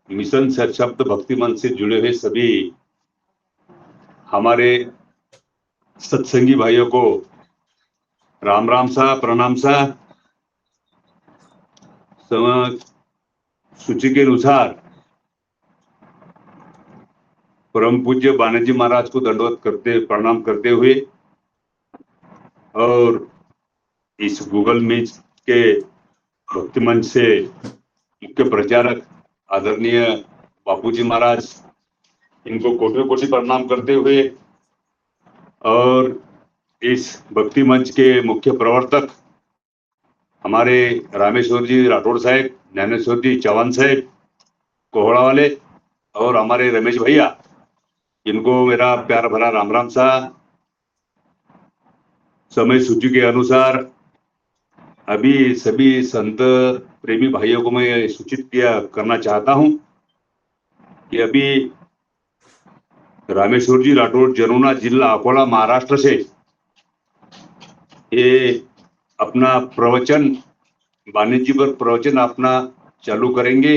Mission सशक्त भक्ति मंच से जुड़े हुए सभी हमारे सत्संगी भाइयों को राम राम सा, प्रणाम सा। सूची के अनुसार परम पूज्य बालाजी महाराज को दंडवत करते प्रणाम करते हुए और इस गूगल मीट के भक्ति मंच से मुख्य प्रचारक आदरणीय बापूजी महाराज, इनको कोटि कोटि प्रणाम करते हुए और इस भक्ति मंच के मुख्य प्रवर्तक हमारे रामेश्वर जी राठौड़ साहब, ज्ञानेश्वर जी चौहान साहब कोहड़ा वाले और हमारे रमेश भैया, इनको मेरा प्यार भरा राम राम सा। समय सूची के अनुसार अभी सभी संत प्रेमी भाइयों को मैं सूचित करना चाहता हूं कि अभी रामेश्वर जी राठौड़, जनुना जिला, अकोला, महाराष्ट्र से ये अपना प्रवचन, वाणिज्य पर प्रवचन अपना चालू करेंगे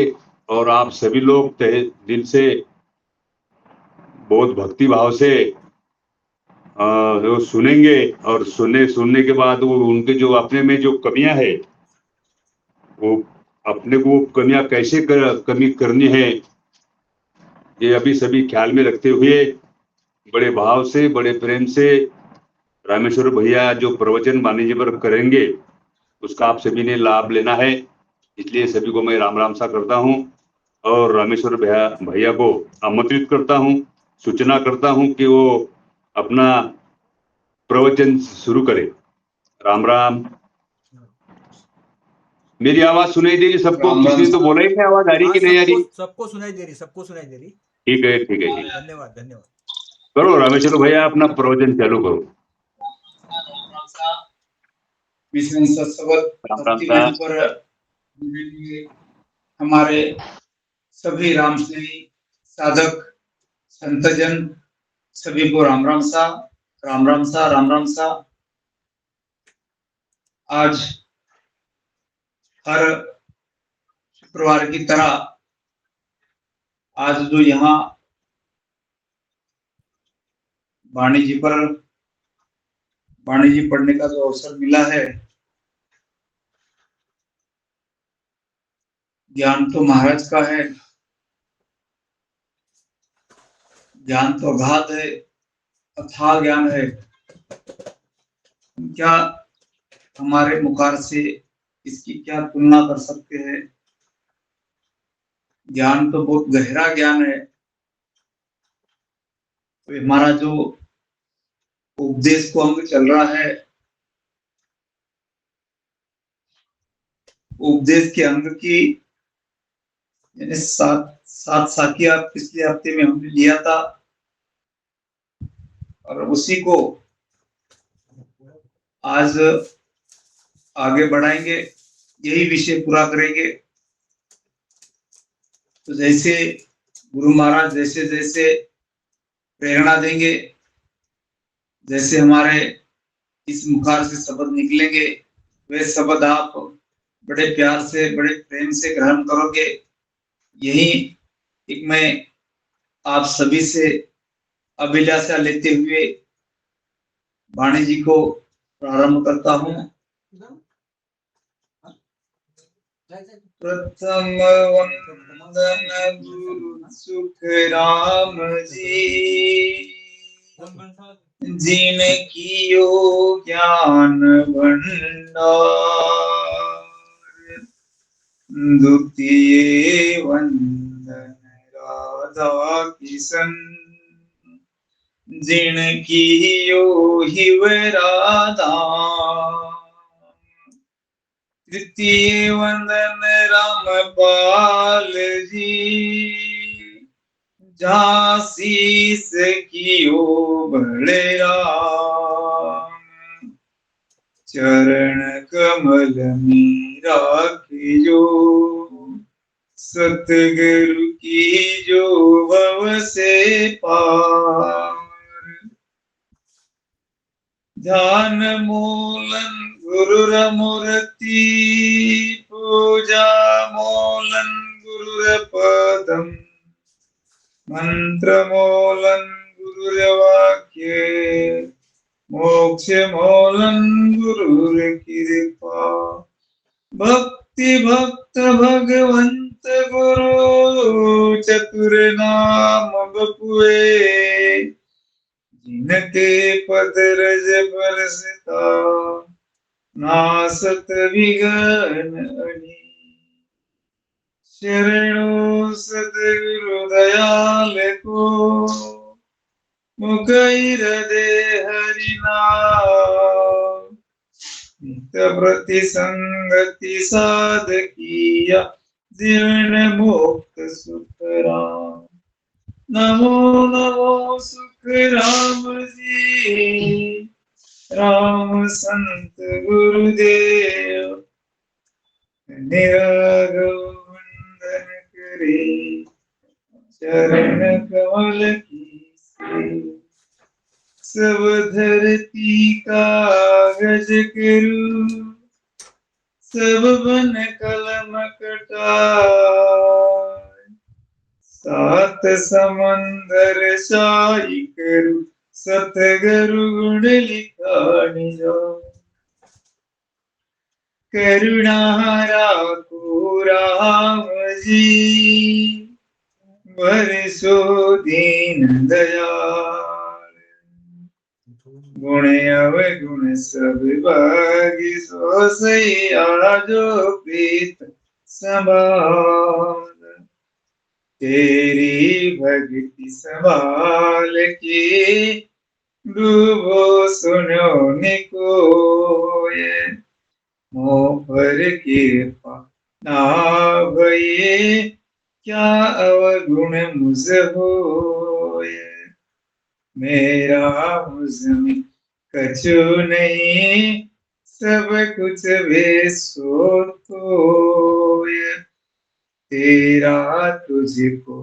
और आप सभी लोग तहे दिल से बहुत भक्ति भाव से वो सुनेंगे और सुनने के बाद वो उनके जो अपने में जो कमियां है, वो अपने को कमियां कैसे कमी करनी है, ये अभी सभी ख्याल में रखते हुए बड़े भाव से, बड़े प्रेम से रामेश्वर भैया जो प्रवचन वाणिज्य पर करेंगे उसका आप सभी ने लाभ लेना है। इसलिए सभी को मैं राम राम सा करता हूं और रामेश्वर भैया को आमंत्रित करता हूं, सूचना करता हूं कि वो अपना प्रवचन शुरू करें। राम राम। मेरी आवाज सुनाई दे रही सबको? किसी ने तो बोला ही नहीं आवाज आ रही कि नहीं आ रही? सबको सुनाई दे रही, सबको सुनाई दे रही। ठीक है, ठीक है, ठीक। धन्यवाद, धन्यवाद। करो रामेश्वर भैया, अपना प्रवचन चालू करो। मिशन सशक्त पर हमारे सभी रामस्नेही साधक संतजन सभी को राम राम सा, राम राम सा, राम राम सा। आज हर शुक्रवार की तरह आज जो यहाँ वाणिज्य पढ़ने का जो अवसर मिला है, ज्ञान तो महाराज का है, ज्ञान तो अगाध है, अथाह ज्ञान है। क्या हमारे मुखार से इसकी क्या तुलना कर सकते हैं? ज्ञान तो बहुत गहरा ज्ञान है। तो हमारा जो उपदेश को अंग चल रहा है, उपदेश के अंग की यानी सात साखिया पिछले हफ्ते में हमने लिया था और उसी को आज आगे बढ़ाएंगे, यही विषय पूरा करेंगे। तो जैसे गुरु महाराज जैसे जैसे प्रेरणा देंगे, जैसे हमारे इस मुखार से शब्द निकलेंगे, वे शब्द आप बड़े प्यार से, बड़े प्रेम से ग्रहण करोगे। यही एक मैं आप सभी से अभिलाषा लेते हुए वाणी जी को प्रारंभ करता हूँ। प्रथम वंदन गुरु सुख राम जी, जिन कियो ज्ञान भंडार। द्वितीय वंदन राधा किशन, जिन कियो हिव राधा। तृतीय वंदन रामपाल जी, झांसीस कियो बड़े राम। चरण कमल में राखियो, सतगुरु की जो भव से पार। ध्यान मूलन गुरुर मूर्ति, पूजा मूलन गुरुर पद पदम् मन्त्रमूलम् गुरुर्वाक्ये मोक्षमूलम् गुरुर्कृपा भक्ति भक्त भगवंत गुरु चतुर नाम बपुए जिनके पद रज बरसता नासत विघ्न अनी शरणो सद्गुरु दयाल को मुखैर दे हरिनाम नित्य प्रति संगति साधकीया जीवन मुक्त सुख राम नमो नमो सुख राम जी राम संत गुरुदेव निरागव वंदन करे चरण कमल की सेवा सब धरती कागज करूं सब बन कलम कटाए सात समंदर शाही करूं सतगुरु गुण लिखाने जाऊं करुणा राखो राम जी बरसो दीन दयाल गुण अवगुण सब भागी सो सही आजो प्रीत संभाल तेरी भक्ति संभाल के डूबो सुनो निकोय मोह पर कृपा ना भये क्या अवगुण मुझ होय मेरा मुझमें कछु नहीं सब कुछ वे सो तोय तेरा तुझको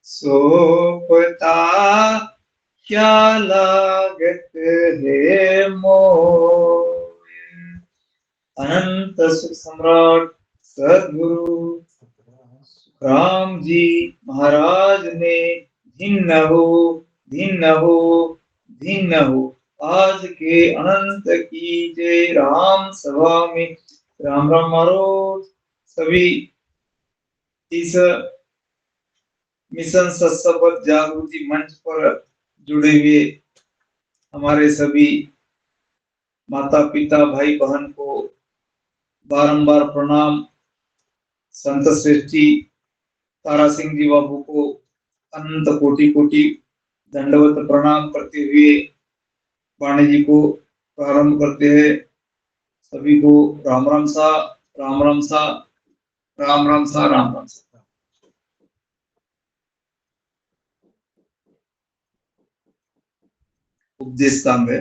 सौंपता क्या लागत है मोय अनंत सुख सम्राट सद्गुरु राम जी महाराज ने भिन्न हो आज के अनंत की जय राम सभा में राम राम महाराज सभी इस मिशन सत्सबद्ध जागृति मंच पर जुड़े हुए हमारे सभी माता पिता भाई बहन को बारंबार प्रणाम संत श्रेष्ठी तारा सिंह जी बाबू को अनंत कोटि कोटि दंडवत प्रणाम करते हुए वाणी जी को प्रारंभ करते हैं सभी को राम राम सा राम राम सा राम राम सा राम राम सा उपदेश तांग है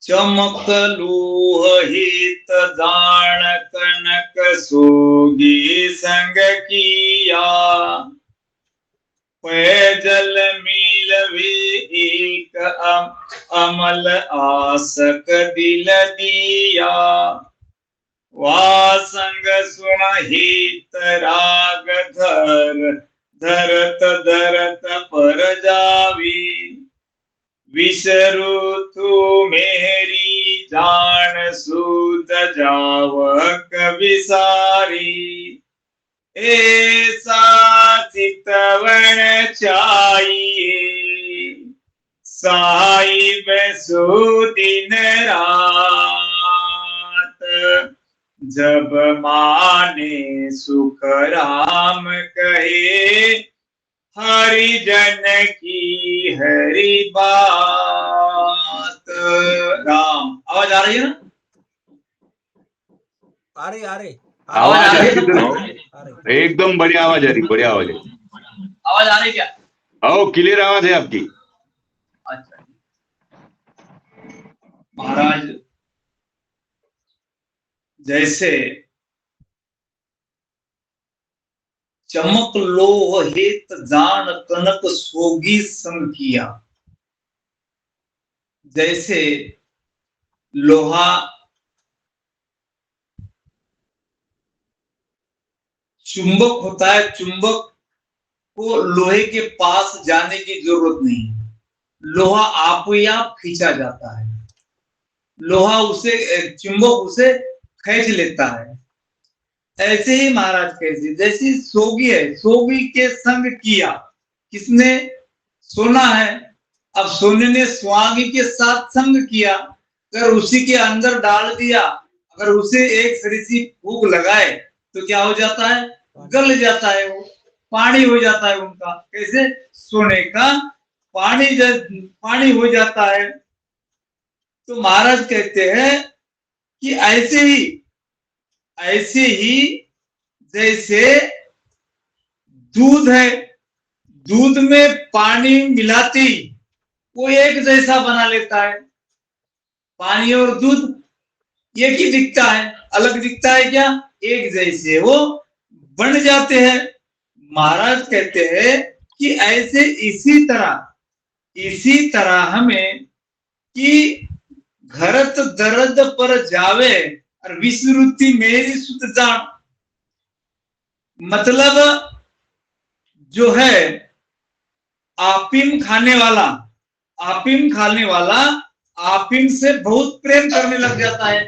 चमक लूहित जान कनक सोगी संग किया पैजल मील भी एक अमल आसक दिल दिया वासंग सुन हित राग धरत धरत पर जावी विसरु तू मेरी जान सूत जाव कवि सारी ऐसा चितवन चाहिए साहिब सुदिन रात जब माने सुख राम कहे हरिजन की हरि बात राम आवाज आ रही है ना आ रही आवाज आ अच्छी तरह रही एकदम बढ़िया आवाज आ रही बढ़िया आवाज है आवाज आ रही क्या ओ क्लियर आवाज है आपकी अच्छा महाराज जैसे चमक लोहित जान कनक सोगी संग किया जैसे लोहा चुंबक होता है, चुंबक को लोहे के पास जाने की जरूरत नहीं, लोहा आप ही आप खींचा जाता है, लोहा उसे, चुंबक उसे खींच लेता है। ऐसे ही महाराज कैसे, जैसी सोगी है, सोगी के संग किया, किसने, सोना है, अब सोने ने सुहागी के साथ संग किया, अगर उसी के अंदर डाल दिया, अगर उसे एक थोड़ी सी फूंक लगाए तो क्या हो जाता है, गल जाता है, वो पानी हो जाता है उनका। कैसे, सोने का पानी हो जाता है। तो महाराज कहते हैं कि ऐसे ही जैसे दूध है, दूध में पानी मिलाती वो एक जैसा बना लेता है, पानी और दूध एक ही दिखता है, अलग दिखता है क्या, एक जैसे वो बन जाते हैं। महाराज कहते हैं कि ऐसे इसी तरह हमें कि घरत दर्द पर जावे और विश्रुति मेरी सुत जान, मतलब जो है आफीम खाने वाला आफीम से बहुत प्रेम करने लग जाता है,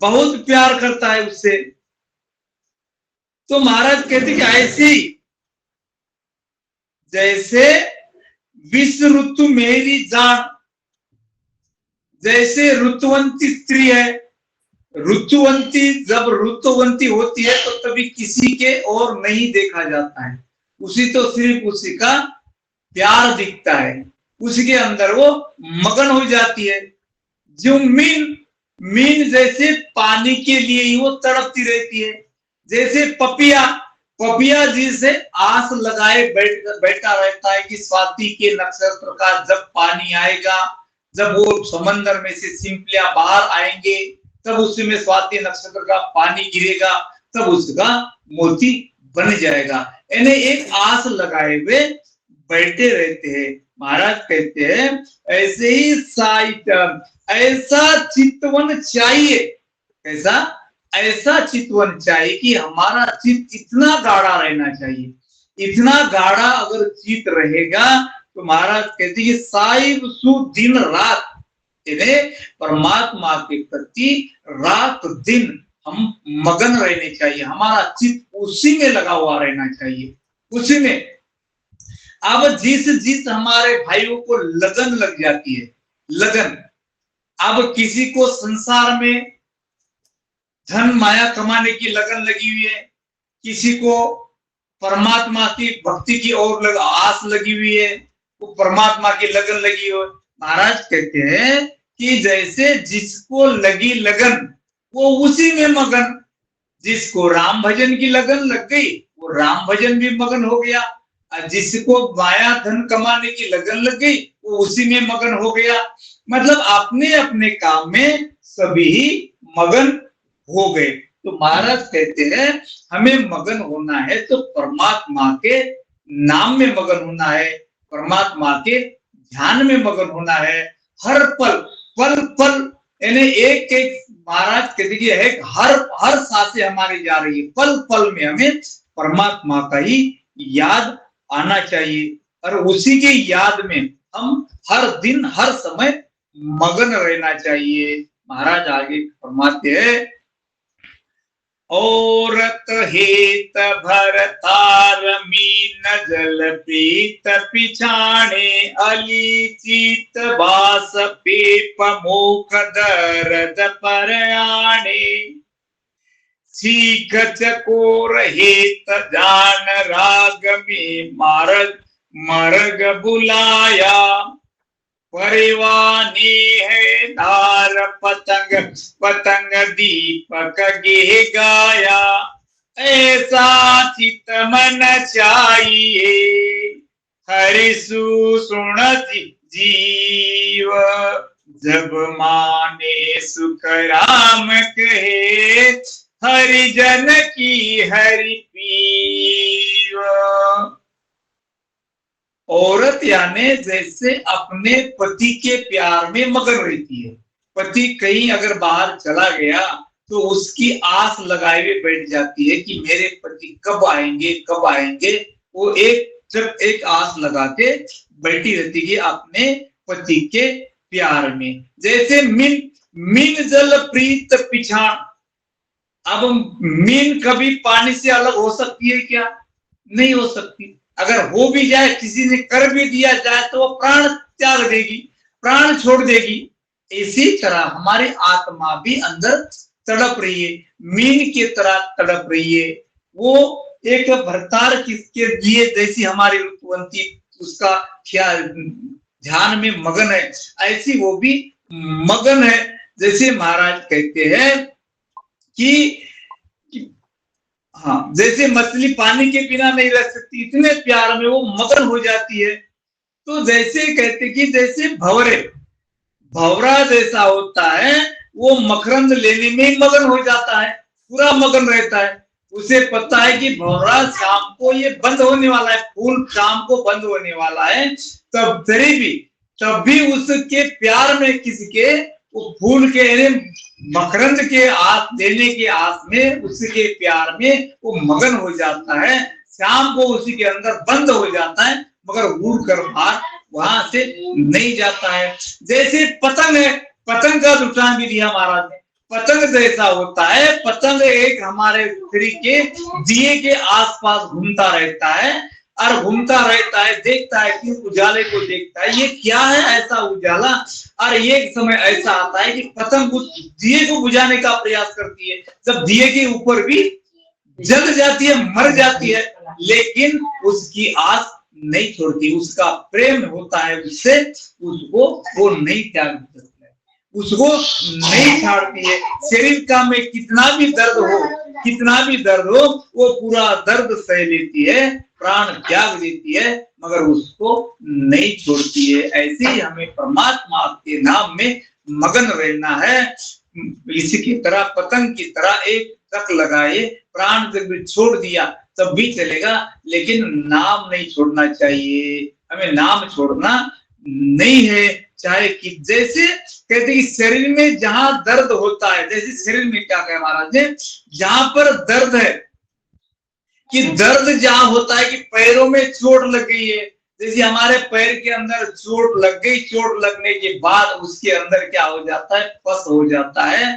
बहुत प्यार करता है उससे। तो महाराज कहते कि ऐसी जैसे विश्व ऋतु मेरी जान, जैसे ऋतुवंती स्त्री है, जब ऋतुवंती होती है तो तभी किसी के और नहीं देखा जाता है, उसी तो सिर्फ उसी का प्यार दिखता है, उसी के अंदर वो मगन हो जाती है। जो मीन जैसे पानी के लिए ही वो तड़पती रहती है, जैसे पपिया जिसे आस लगाए बैठा रहता है कि स्वाति के नक्षत्र का जब पानी आएगा, जब वो समंदर में से सिंपलियां बाहर आएंगे, तब उसमें स्वाति नक्षत्र का पानी गिरेगा, तब उसका मोती बन जाएगा, यानी एक आस लगाए हुए बैठे रहते हैं। महाराज कहते हैं ऐसे ही ऐसा चितवन चाहिए, ऐसा चितवन चाहिए कि हमारा चित्त इतना गाढ़ा रहना चाहिए, इतना गाढ़ा अगर चित्त रहेगा तो महाराज कहते हैं साहिब सु दिन रात, परमात्मा के प्रति रात दिन हम मगन रहने चाहिए, हमारा चित्त उसी में लगा हुआ रहना चाहिए, उसी में। अब जिस हमारे भाइयों को लगन लग जाती है, लगन, अब किसी को संसार में धन माया कमाने की लगन लगी हुई है, किसी को परमात्मा की भक्ति की ओर आस लगी हुई है, वो परमात्मा की लगन लगी हो। महाराज कहते हैं कि जैसे जिसको लगी लगन वो उसी में मगन, जिसको राम भजन की लगन लग गई वो राम भजन भी मगन हो गया, जिसको माया धन कमाने की लगन लग गई वो उसी में मगन हो गया, मतलब अपने अपने काम में सभी मगन हो गए। तो महाराज कहते हैं हमें मगन होना है तो परमात्मा के नाम में मगन होना है, परमात्मा के ध्यान में मगन होना है, हर पल यानी एक महाराज कहते हैं हर सांसें हमारी जा रही है, पल पल में हमें परमात्मा का ही याद आना चाहिए और उसी के याद में हम हर दिन हर समय मगन रहना चाहिए। महाराज आगे फरमाते हैं औरत हेत भरतार मीन जल पीत पिछाणे अली चीत बास पेप मोख दर्द पर आणे सीख चकोर हेत जान राग में मर्ग बुलाया परिवानी है धार पतंग दीपक गे गाया ऐसा चित मन चाहिए हरिसु सुनति जीव जब माने सुख राम कहे हरिजन की हरि पीव। औरत यानी जैसे अपने पति के प्यार में मगन रहती है, पति कहीं अगर बाहर चला गया तो उसकी आस लगाए हुए बैठ जाती है कि मेरे पति कब आएंगे कब आएंगे। वो एक आस लगा के बैठी रहती है अपने पति के प्यार में। जैसे मीन जल प्रीत पिछाड़। अब मीन कभी पानी से अलग हो सकती है क्या? नहीं हो सकती। अगर हो भी जाए, किसी ने कर भी दिया जाए, तो वो प्राण त्याग देगी, प्राण छोड़ देगी। इसी तरह हमारी आत्मा भी अंदर तड़प रही है, मीन की तरह तड़प रही है। वो एक भरतार किसके लिए जैसी हमारी ऋतुवंती उसका ख्याल ध्यान में मगन है, ऐसी वो भी मगन है। जैसे महाराज कहते हैं कि हाँ, जैसे मछली पानी के बिना नहीं रह सकती, इतने प्यार में वो मगन हो जाती है। तो जैसे कहते कि जैसे भंवरा जैसा होता है, वो मकरंद लेने में मगन हो जाता है, पूरा मगन रहता है। उसे पता है कि भंवरा शाम को ये बंद होने वाला है, फूल शाम को बंद होने वाला है। तब भी उसके प्यार में किसके, वो फूल के मकरंद के आस देने के आस में, उसके प्यार में वो मगन हो जाता है। शाम को उसी के अंदर बंद हो जाता है, मगर उड़ कर बाहर वहां से नहीं जाता है। जैसे पतंग है, पतंग का दृष्टांत भी दिया महाराज ने। पतंग जैसा होता है, पतंग एक हमारे शरीर के दिए के आसपास घूमता रहता है और घूमता रहता है, देखता है कि उजाले को देखता है, ये क्या है ऐसा उजाला। और एक समय ऐसा आता है कि पतंग उस दिए को बुझाने का प्रयास करती है, जब दिए के ऊपर भी जल जाती है, मर जाती है, लेकिन उसकी आस नहीं छोड़ती। उसका प्रेम होता है उससे, उसको वो नहीं त्याग सकता है, उसको नहीं छाड़ती है। शरीर का में कितना भी दर्द हो, वो पूरा दर्द सह लेती है, प्राण त्याग देती है, मगर उसको नहीं छोड़ती है। ऐसे ही हमें परमात्मा के नाम में मगन रहना है। इसी की तरह पतंग की तरह एक तक लगाए, प्राण जब छोड़ दिया तब भी चलेगा, लेकिन नाम नहीं छोड़ना चाहिए। हमें नाम छोड़ना नहीं है। चाहे कि जैसे कहते कि शरीर में जहां दर्द होता है, जैसे शरीर में क्या कहा महाराज ने, जहां पर दर्द है, कि दर्द जहां होता है कि पैरों में चोट लग गई है, जैसे हमारे पैर के अंदर चोट लग गई, चोट लगने के बाद उसके अंदर क्या हो जाता है, पस हो जाता है।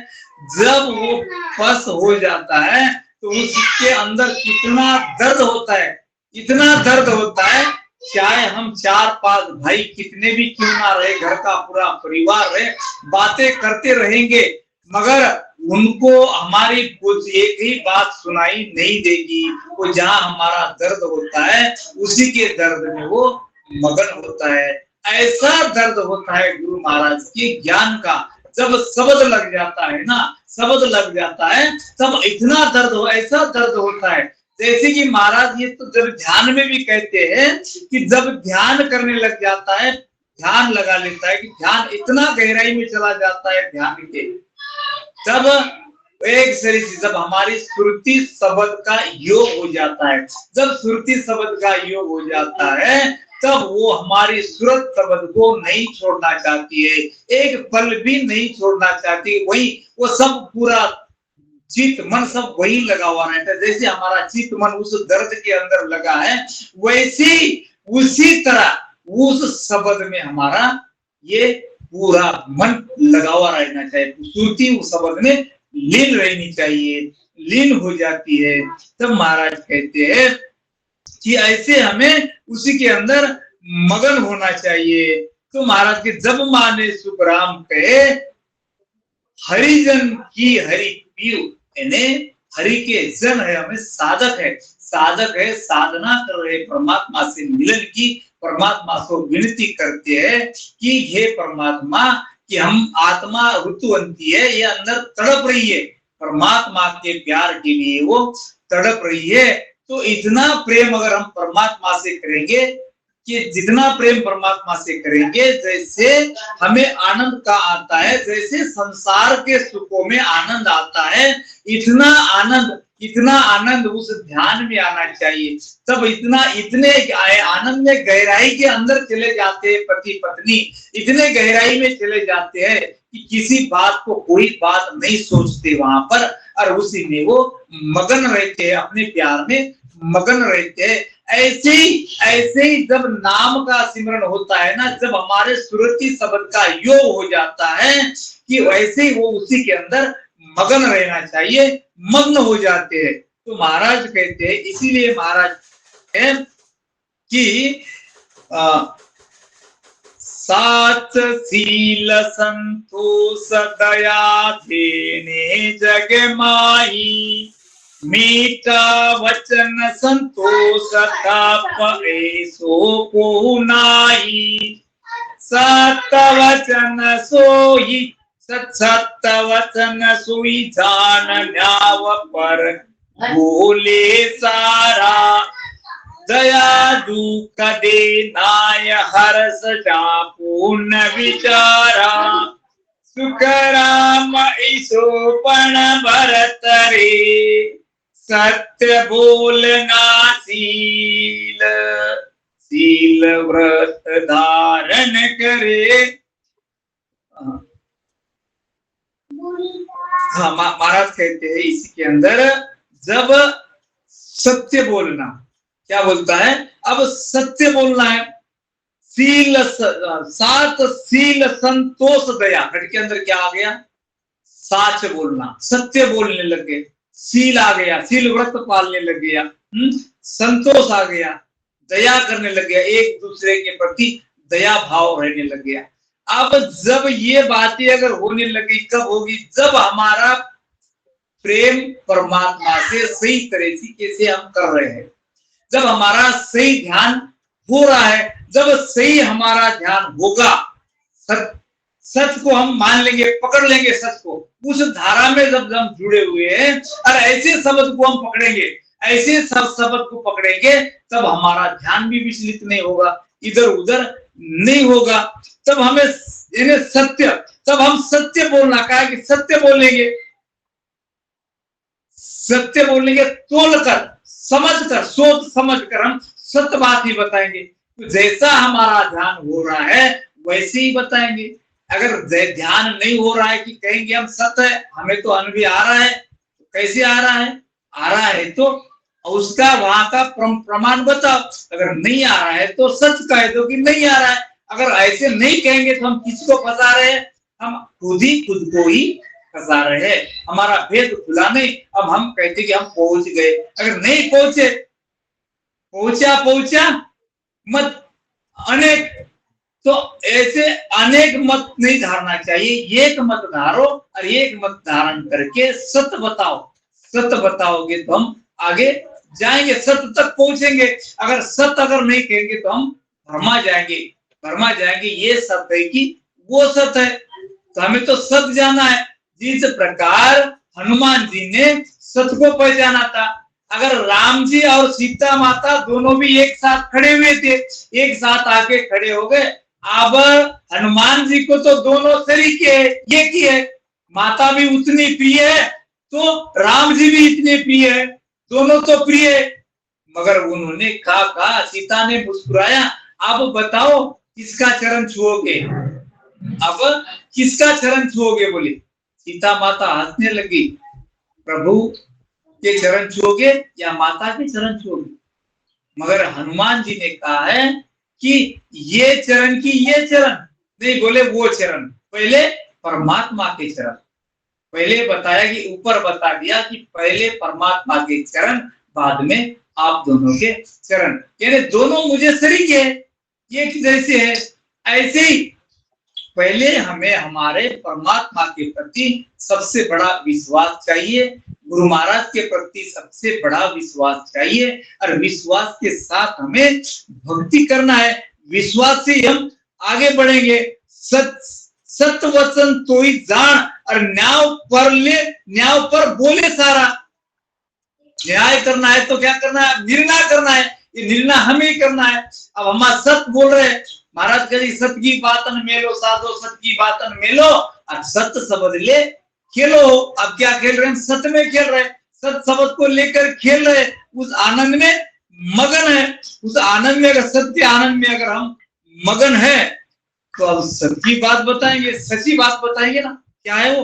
जब वो पस हो जाता है तो उसके अंदर कितना दर्द होता है, इतना दर्द होता है। चाहे हम 4-5 भाई कितने भी क्यों ना रहे, घर का पूरा परिवार रहे, बातें करते रहेंगे, मगर उनको हमारी कुछ एक ही बात सुनाई नहीं देगी। वो जहां हमारा दर्द होता है, उसी के दर्द में वो मगन होता है। ऐसा दर्द होता है गुरु महाराज के ज्ञान का। जब शब्द लग जाता है ना, शब्द लग जाता है, तब इतना दर्द हो, ऐसा दर्द होता है। जैसे कि महाराज ये तो जब ध्यान में भी कहते हैं कि जब ध्यान करने लग जाता है, ध्यान लगा लेता है, कि ध्यान इतना गहराई में चला जाता है ध्यान के, तब एक शरीर से जब हमारी सुरती शब्द का योग हो जाता है, जब सुरती शब्द का योग हो जाता है, तब वो हमारी सूरत शब्द को नहीं छोड़ना चाहती है, एक पल भी नहीं छोड़ना चाहती। वही वो सब पूरा चित्त मन सब वही लगा हुआ रहता है। जैसे हमारा चित्त मन उस दर्द के अंदर लगा है, वैसी उसी तरह उस शब्द में हमारा ये पूरा मन लगा हुआ रहना चाहिए। सुरती उस शब्द में लीन रहनी चाहिए, लीन हो जाती है। तब महाराज कहते हैं कि ऐसे हमें उसी के अंदर मगन होना चाहिए। तो महाराज के जब माने सुखराम कहे, हरिजन की हरि पीर, यानी हरि के जन है, हमें साधक है, साधना कर रहे परमात्मा से मिलन की, परमात्मा को विनती करते हैं कि हे परमात्मा, कि हम आत्मा ऋतुवंती है, ये अंदर तड़प रही है, परमात्मा के प्यार के लिए वो तड़प रही है। तो इतना प्रेम अगर हम परमात्मा से करेंगे, कि जितना प्रेम परमात्मा से करेंगे, जैसे हमें आनंद का आता है, जैसे संसार के सुखों में आनंद आता है, इतना आनंद उस ध्यान में आना चाहिए। तब इतने आनंद में गहराई के अंदर चले जाते हैं पति पत्नी, इतने गहराई में चले जाते हैं कि किसी बात को कोई बात नहीं सोचते वहां पर, और उसी में वो मगन रहते हैं, अपने प्यार में मगन रहते हैं। ऐसे ही जब नाम का सिमरन होता है ना, जब हमारे सुरति शब्द का योग हो जाता है कि वैसे ही वो उसी के अंदर मगन रहना चाहिए, मग्न हो जाते हैं। तो महाराज कहते हैं, इसीलिए महाराज है कि साच शील संतोष दया देने जग माही, मीठा वचन संतोष ताप ऐसो को नाही, सत वचन सोई सत वचन सोई जान न्याव पर भूले सारा, दया दुख दे नाय हर्ष पूर्ण विचारा, सुख राम ईसोपण भरत रे, सत्य बोलना शील शील व्रत धारण करे। हाँ, महाराज कहते हैं इसी के अंदर, जब सत्य बोलना, क्या बोलता है, अब सत्य बोलना है, शील सात शील संतोष दया, घट के अंदर क्या आ गया, साच बोलना, सत्य बोलने लग गए, शील आ गया, शील व्रत पालने लग गया, संतोष आ गया, दया करने लग गया, एक दूसरे के प्रति दया भाव रहने लग गया। अब जब ये बातें अगर होने लगी, कब होगी, जब हमारा प्रेम परमात्मा से सही तरीके से हम कर रहे हैं, जब हमारा सही ध्यान हो रहा है, जब सही हमारा ध्यान होगा, सच को हम मान लेंगे, पकड़ लेंगे सच को, उस धारा में जब हम जुड़े हुए हैं और ऐसे शब्द को हम पकड़ेंगे, ऐसे शब्द को पकड़ेंगे, तब हमारा ध्यान भी विचलित नहीं होगा, इधर उधर नहीं होगा। तब हमें सत्य, तब हम सत्य बोलना, कहा कि सत्य बोलेंगे, सत्य बोलेंगे, तोल कर, समझ कर, सोच समझ कर हम सत्य बात ही बताएंगे। तो जैसा हमारा ध्यान हो रहा है वैसे ही बताएंगे। अगर ध्यान नहीं हो रहा है कि कहेंगे हम सत्य है, हमें तो अनुभव आ रहा है, तो कैसे आ रहा है, आ रहा है तो उसका वहां का प्रमाण बताओ। अगर नहीं आ रहा है तो सच कह दो कि नहीं आ रहा है। अगर ऐसे नहीं कहेंगे तो हम किसको फंसा रहे हैं, हम खुद को ही फंसा रहे हैं। हमारा भेद खुला नहीं, अब हम कहते कि हम पहुंच गए। अगर नहीं पहुंचे, पहुंचा मत अनेक, तो ऐसे अनेक मत नहीं धारना चाहिए, एक मत धारो और एक मत धारण करके सत्य बताओ। सत्य बताओगे तो हम आगे जाएंगे, सत्य तक पहुंचेंगे। अगर सत्य अगर नहीं कहेंगे तो हम भरमा जाएंगे। ये सत्य है कि वो सत्य है, तो हमें तो सत्य जाना है। जिस प्रकार हनुमान जी ने सत्य को पहचाना था, अगर राम जी और सीता माता दोनों भी एक साथ खड़े हुए थे, एक साथ आके खड़े हो गए। अब हनुमान जी को तो दोनों तरीके ये की है, माता भी उतनी प्रिय है तो राम जी भी इतने प्रिय है, दोनों तो प्रिय है। मगर उन्होंने कहा, सीता ने मुस्कुराया, अब बताओ किसका चरण छुओगे, अब किसका चरण छुओगे। बोले सीता माता हंसने लगी, प्रभु के चरण छुओगे या माता के चरण छुओगे। मगर हनुमान जी ने कहा है कि ये चरण की ये चरण नहीं, बोले वो चरण, पहले परमात्मा के चरण। पहले बताया कि ऊपर बता दिया कि पहले परमात्मा के चरण, बाद में आप दोनों के चरण, यानी दोनों मुझे शरीक है, एक जैसे है। ऐसे ही पहले हमें हमारे परमात्मा के प्रति सबसे बड़ा विश्वास चाहिए, गुरु महाराज के प्रति सबसे बड़ा विश्वास चाहिए, और विश्वास के साथ हमें भक्ति करना है। विश्वास से हम आगे बढ़ेंगे। सत्य वचन तो ही जान, और न्याय पर बोले सारा। न्याय करना है तो क्या करना है, निर्णय करना है। ये निर्णय हमें ही करना है। अब हम सत्य बोल रहे हैं, महाराज कहे सत्य की बातन मेलो साधो, सत्य की बातन मेलो, और सत्य शब्द ले खेलो। अब क्या खेल रहे हैं, सत्य में खेल रहे हैं, सत्य शब्द को लेकर खेल रहे, उस आनंद में मगन है। उस आनंद में, अगर सत्य आनंद में अगर हम मगन है तो अब सच्ची बात बताएंगे, सच्ची बात बताएंगे ना, क्या है वो।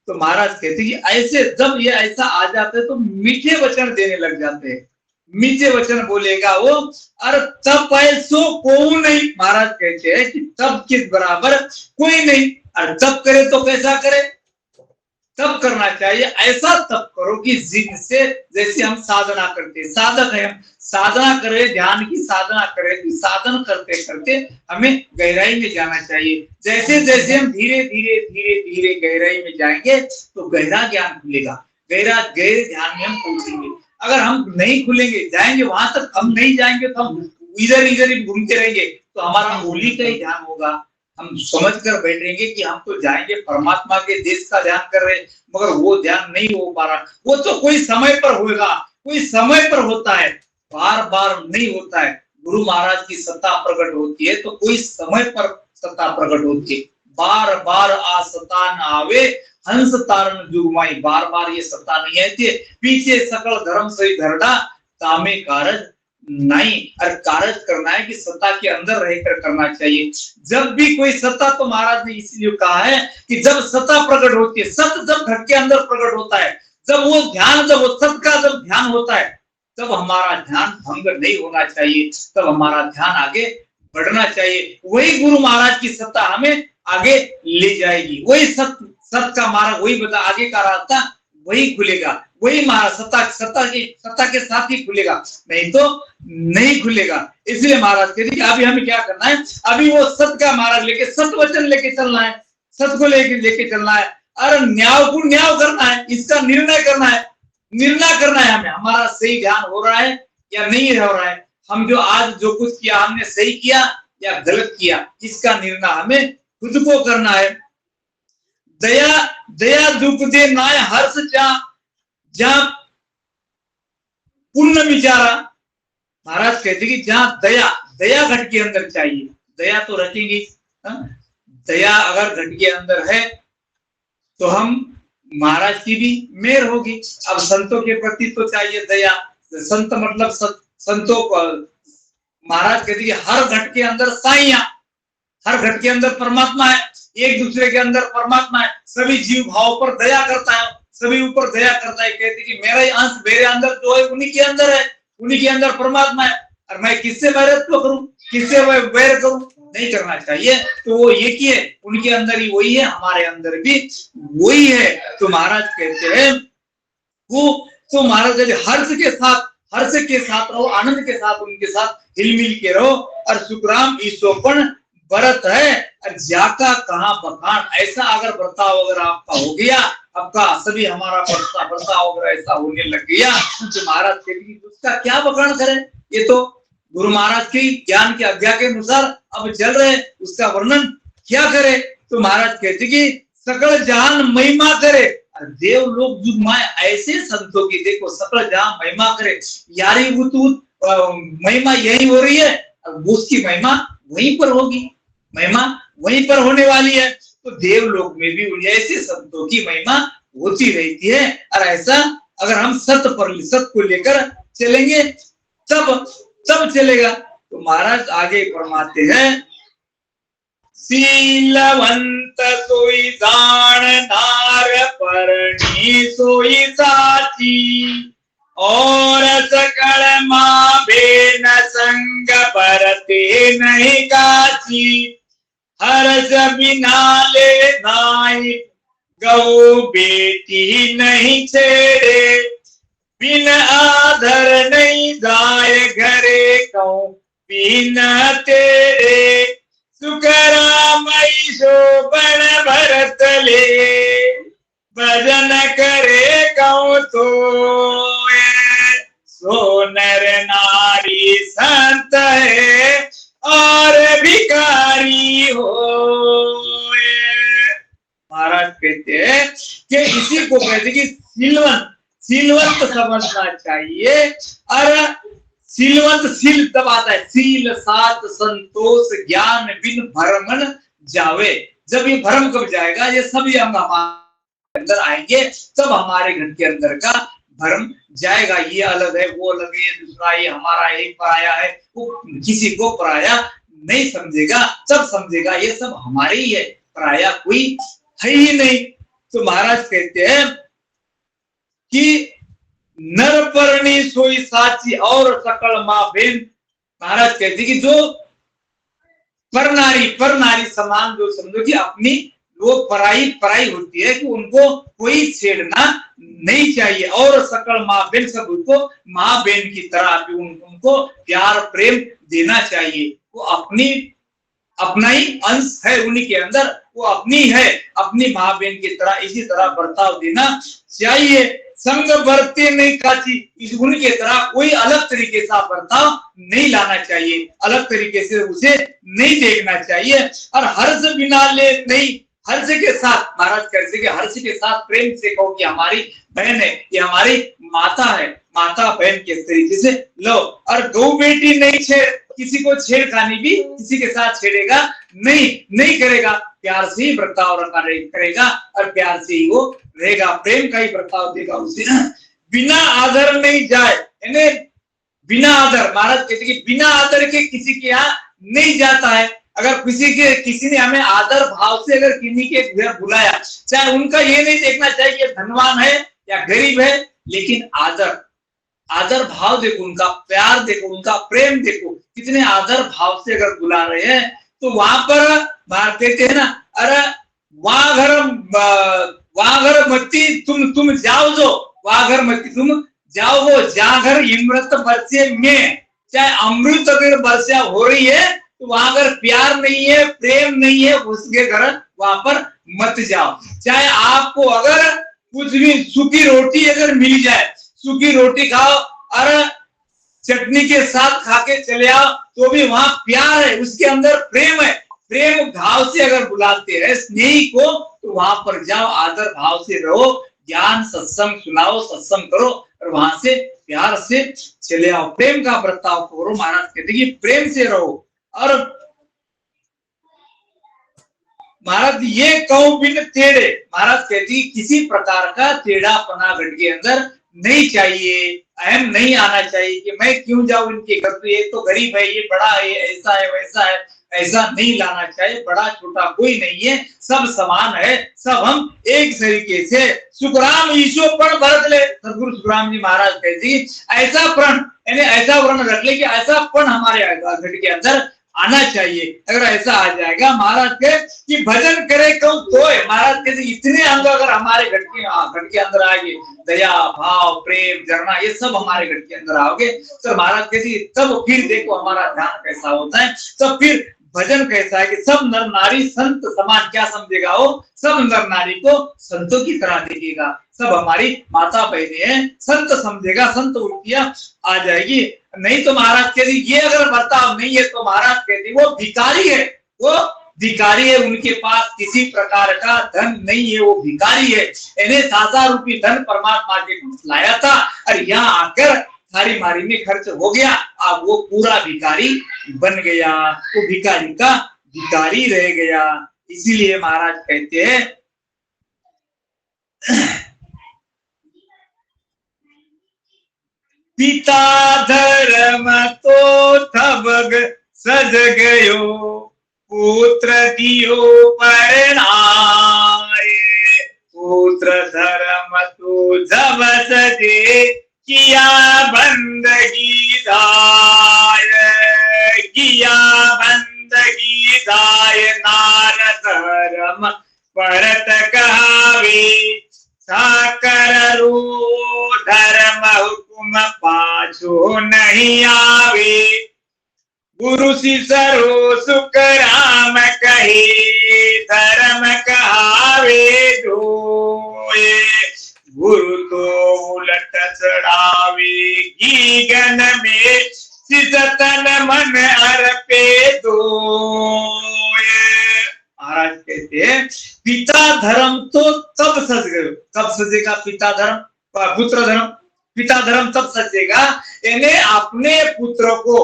तो महाराज कहते कि ऐसे जब ये ऐसा आ जाते हैं तो मीठे वचन देने लग जाते हैं, मीठे वचन बोलेगा वो। अरे तब ऐसो कोई नहीं, महाराज कहते हैं कि तब किस बराबर कोई नहीं। और तब करे तो कैसा करे, तब करना चाहिए ऐसा तब करो कि जिनसे जैसे हम साधना करते, साधक है, हम साधना करें, ध्यान की साधना करें, तो साधन करते करते हमें गहराई में जाना चाहिए। जैसे जैसे हम धीरे धीरे धीरे धीरे गहराई में जाएंगे तो गहरा ज्ञान खुलेगा, गहरे ध्यान में हम पहुंचेंगे। अगर हम नहीं खुलेंगे, जाएंगे वहां तक, हम नहीं जाएंगे तो हम इधर इधर ही घूमते रहेंगे, तो हमारा होली का ही ध्यान होगा। हम समझ कर बैठेंगे कि हम तो जाएंगे परमात्मा के देश का ध्यान कर रहे, मगर वो ध्यान नहीं हो पा रहा। वो तो कोई समय पर होगा, कोई समय पर होता है, बार बार नहीं होता है। गुरु महाराज की सत्ता प्रकट होती है तो कोई समय पर सत्ता प्रकट होती है। बार बार आ सत्ता न आवे, हंस तारण जुगमाई, बार बार ये सत्ता नहीं है। पीछे सकल धर्म सही धरना, तामे कारज नहीं। और कार्य करना है कि सत्ता के अंदर रहकर करना चाहिए। जब भी कोई सत्ता, तो महाराज ने इसलिए कहा है कि जब सत्ता प्रकट होती है, सत्य जब घट के अंदर प्रकट होता है, जब वो ध्यान, जब वो सत्य का जब ध्यान होता है, तब हमारा ध्यान भंग नहीं होना चाहिए, तब हमारा ध्यान आगे बढ़ना चाहिए। वही गुरु महाराज की सत्ता हमें आगे ले जाएगी। वही सत्य का मार्ग, वही बता आगे का रास्ता वही खुलेगा, वही महाराज सत्ता के साथ ही खुलेगा, नहीं तो नहीं खुलेगा। इसलिए महाराज कहते कि अभी हमें क्या करना है, अभी वो सत्य का मार्ग लेके, सत्य वचन लेके चलना है, सत्य को लेके चलना है। और न्याय को न्याय करना है, इसका निर्णय करना है, निर्णय करना है हमें, हमारा सही ध्यान हो रहा है या नहीं हो रहा है। हम जो आज जो कुछ किया, हमने सही किया या गलत किया, इसका निर्णय हमें खुद को करना है। दया दया दुख दे नाय हर्ष, जहां पुण्य विचारा। महाराज कहते कि जहां दया घट के अंदर चाहिए, दया तो रखेंगे। दया अगर घट के अंदर है तो हम महाराज की भी मेहर होगी। अब संतों के प्रति तो चाहिए दया, संत मतलब संतों को महाराज कहते कि हर घट के अंदर साइया, हर घट के अंदर परमात्मा है, एक दूसरे के अंदर परमात्मा है, सभी जीव भाव पर दया करता है, सभी ऊपर दया करता है। कहते कि मेरा ही अंश मेरे अंदर जो है उन्हीं के अंदर है, उन्हीं के अंदर परमात्मा है, और मैं किससे वैरत्व करूं, किससे वैर करूं, नहीं करना चाहिए। तो वो एक ही है, उनके अंदर ही वही है, हमारे अंदर भी वही है। तो महाराज कहते हैं वो, तो महाराज हर्ष के साथ रहो, आनंद के साथ उनके साथ हिलमिल के रहो। और सुखराम ईसोपन बरत है, और जाका कहाँ बखान। ऐसा अगर बर्ताव अगर आपका हो गया, आपका सभी हमारा बर्ताव अगर ऐसा होने लग गया, तो महाराज के लिए उसका क्या बखान करें। ये तो गुरु महाराज की ज्ञान की आज्ञा के अनुसार अब चल रहे, उसका वर्णन क्या करे। तो महाराज कहते कि सकल जहान महिमा करे, देव लोग जुगमाए। ऐसे संतों की देखो, सकल जहां महिमा करे, यारी महिमा यही हो रही है, उसकी महिमा वहीं पर होगी, महिमा वहीं पर होने वाली है। तो देवलोक में भी ऐसे संतों की महिमा होती रहती है। और ऐसा अगर हम सत्य को लेकर चलेंगे तब चलेगा। तो महाराज आगे फरमाते हैं, शीलवंत सोई दान नार परणी सोई साची, और सकल माँ बेन संग बरते नहीं काची। हर्ष बिना ले नाई गौ बेटी नहीं छेड़े, बिन आधर नहीं जाए घरे कहूं बिन तेरे। सुखरामई शोभन भरत ले, भजन करे कहूं तो सो नर नारी संत है और भिखारी हो। महाराज कहते हैं कि इसी को कहते कि सीलवंत समझना चाहिए। और सील तब आता है, सील सात संतोष ज्ञान बिन भरमन जावे। जब ये भरम कब जाएगा, ये सभी अंग हमारे अंदर आएंगे, तब हमारे घर के अंदर का भरम जाएगा। ये अलग है, वो अलग है, दूसरा, ये हमारा एक पराया है, वो किसी को पराया नहीं समझेगा, तब समझेगा ये सब हमारे ही है, पराया कोई है ही नहीं। तो महाराज कहते हैं कि नर परणी सोई साची और सकल माँ बहन। महाराज कहते कि जो पर नारी समान जो समझो कि अपनी वो पराई होती है कि उनको कोई छेड़ना नहीं चाहिए, और सकल माँ बहन सब उनको माँ बहन की तरह भी उनको प्यार प्रेम देना चाहिए। वो अपना ही अंश है उन्हीं के अंदर, वो अपनी है, अपनी माँ बहन की तरह इसी तरह बर्ताव देना चाहिए। संग बरते नहीं काची, इस गुण की तरह कोई अलग तरीके से बर्ताव नहीं लाना चाहिए, अलग तरीके से उसे नहीं देखना चाहिए। और हर्ष बिना ले नहीं, हर्ष के साथ महाराज कहते कि हर्ष के साथ प्रेम से कहो कि हमारी बहन है, ये हमारी माता है, माता बहन के तरीके से लो। और गौ बेटी नहीं छेड़, किसी को छेड़खानी भी किसी के साथ छेड़ेगा नहीं करेगा, प्यार से ही बर्ताव करेगा और प्यार से ही वो रहेगा, प्रेम का ही बर्ताव देगा उसे। बिना आदर नहीं जाए, यानी बिना आदर, महाराज कहते कि बिना आदर के किसी के यहाँ नहीं जाता है। अगर किसी ने हमें आदर भाव से अगर किसी के घर बुलाया, चाहे उनका ये नहीं देखना चाहिए कि धनवान है या गरीब है, लेकिन आदर भाव देखो, उनका प्यार देखो, उनका प्रेम देखो, कितने आदर भाव से अगर बुला रहे हैं, तो वहां पर बात कहते हैं ना, अरे वहां घर मती तुम जाओ, जो वहां घर मती तुम जाओ, वो जहां घर इमृत बरसे में, चाहे अमृत अगर वर्षा हो रही है, तो वहां अगर प्यार नहीं है, प्रेम नहीं है, उसके घर वहां पर मत जाओ। चाहे आपको अगर कुछ भी सूखी रोटी अगर मिल जाए, सूखी रोटी खाओ और चटनी के साथ खा के चले आओ, तो भी वहां प्यार है, उसके अंदर प्रेम है, प्रेम भाव से अगर बुलाते हैं स्नेही को, तो वहां पर जाओ, आदर भाव से रहो, ज्ञान सत्संग सुनाओ, सत्संग करो और वहां से प्यार से चले आओ, प्रेम का बर्ताव करो। महाराज कहते कि प्रेम से रहो। और महाराज ये कहो बिन टेढ़े, महाराज कहती किसी प्रकार का टेढ़ापना घट के अंदर नहीं चाहिए, अहम नहीं आना चाहिए कि मैं क्यों जाऊं इनके घर, तो ये तो गरीब है, ये बड़ा है, ऐसा है वैसा है, ऐसा नहीं लाना चाहिए। बड़ा छोटा कोई नहीं है, सब समान है, सब हम एक तरीके से। सुखराम ईश्वर पण भरत ले, सदगुरु सुखराम जी महाराज कहते ऐसा प्रण, यानी ऐसा प्रण रख ले कि ऐसा पण हमारे घर के अंदर आना चाहिए। अगर ऐसा आ जाएगा, महाराज के कि भजन करे कौन तो है, महाराज के इतने अंग अगर हमारे घर के अंदर आएंगे, दया भाव प्रेम झरना, ये सब हमारे घर के अंदर आओगे, तो महाराज कहते तब फिर देखो हमारा ध्यान कैसा होता है, तब फिर भजन कैसा है कि सब नर नारी संत समान। क्या समझेगा वो, सब नर नारी को संतों की तरह देखेगा, सब हमारी माता बहनें हैं, संत समझेगा, संत वृत्तियां आ जाएगी। नहीं तो महाराज कहते ये अगर बर्ताव नहीं है, तो महाराज कहते वो भिखारी है, वो भिखारी है, उनके पास किसी प्रकार का धन नहीं है, वो भिखारी है। इन्हें 7,000 रूपये धन परमात्मा के लाया था और यहाँ आकर थारी मारी में खर्च हो गया, अब वो पूरा भिखारी बन गया, वो भिखारी का भिखारी रह गया। इसीलिए महाराज कहते हैं पिता धर्म तो थबग सज गयो, पुत्र दियो परनाए, पुत्र धर्म तो जब सजे, किया बंदगी दाय, किया बंदगी दाय, नार धर्म परत कहावे, साकर रो धर्म हुकुम पाछो नहीं आवे, गुरु सिसरो सुख राम कहे, धर्म कहावे धोए, गुरु तो उलट चढ़ावे, गीगन में सिसतन मन अर्पे दोए। महाराज कहते हैं पिता धर्म तो तब सज गयो, कब सजेगा पिता धर्म, पुत्र धर्म, पिता धर्म तब सजेगा, यानी अपने पुत्र को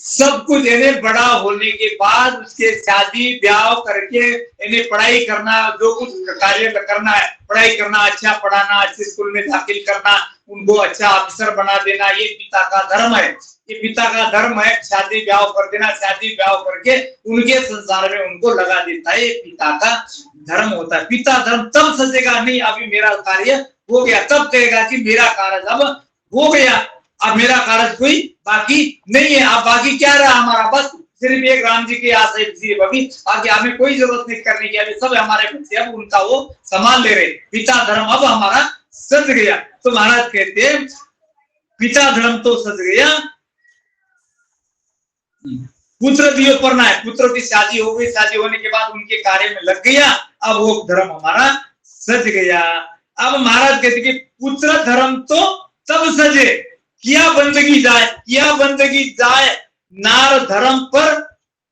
सब कुछ इन्हें बड़ा होने के बाद उसके शादी ब्याह करके इन्हें पढ़ाई करना, जो कुछ कार्य करना है, पढ़ाई करना, अच्छा पढ़ाना, अच्छे स्कूल में दाखिल करना, उनको अच्छा अफसर बना देना, ये पिता का धर्म है। ये पिता का धर्म है, शादी ब्याह कर देना, शादी ब्याह करके उनके संसार में उनको लगा देता है, ये पिता का धर्म होता है। पिता धर्म तब सजेगा, नहीं अभी मेरा कार्य हो गया, तब कहेगा कि मेरा कार्य अब हो गया, अब मेरा कार्य कोई बाकी नहीं है। अब बाकी क्या रहा हमारा, बस सिर्फ एक राम जी की आस है, अभी आगे हमें कोई जरूरत नहीं करने की, अभी सब हमारे बच्चे अब उनका वो संभाल ले रहे। पिता धर्म अब हमारा सज गया। तो महाराज कहते हैं पिता धर्म तो सज गया, पुत्र दियो परना है, पुत्रों की शादी हो गई, शादी होने के बाद उनके कार्य में लग गया, अब वो धर्म हमारा सज गया। अब महाराज कहते कि पुत्र धर्म तो तब सजे किया बंदगी जाए, किया बंदगी जाए नार धर्म पर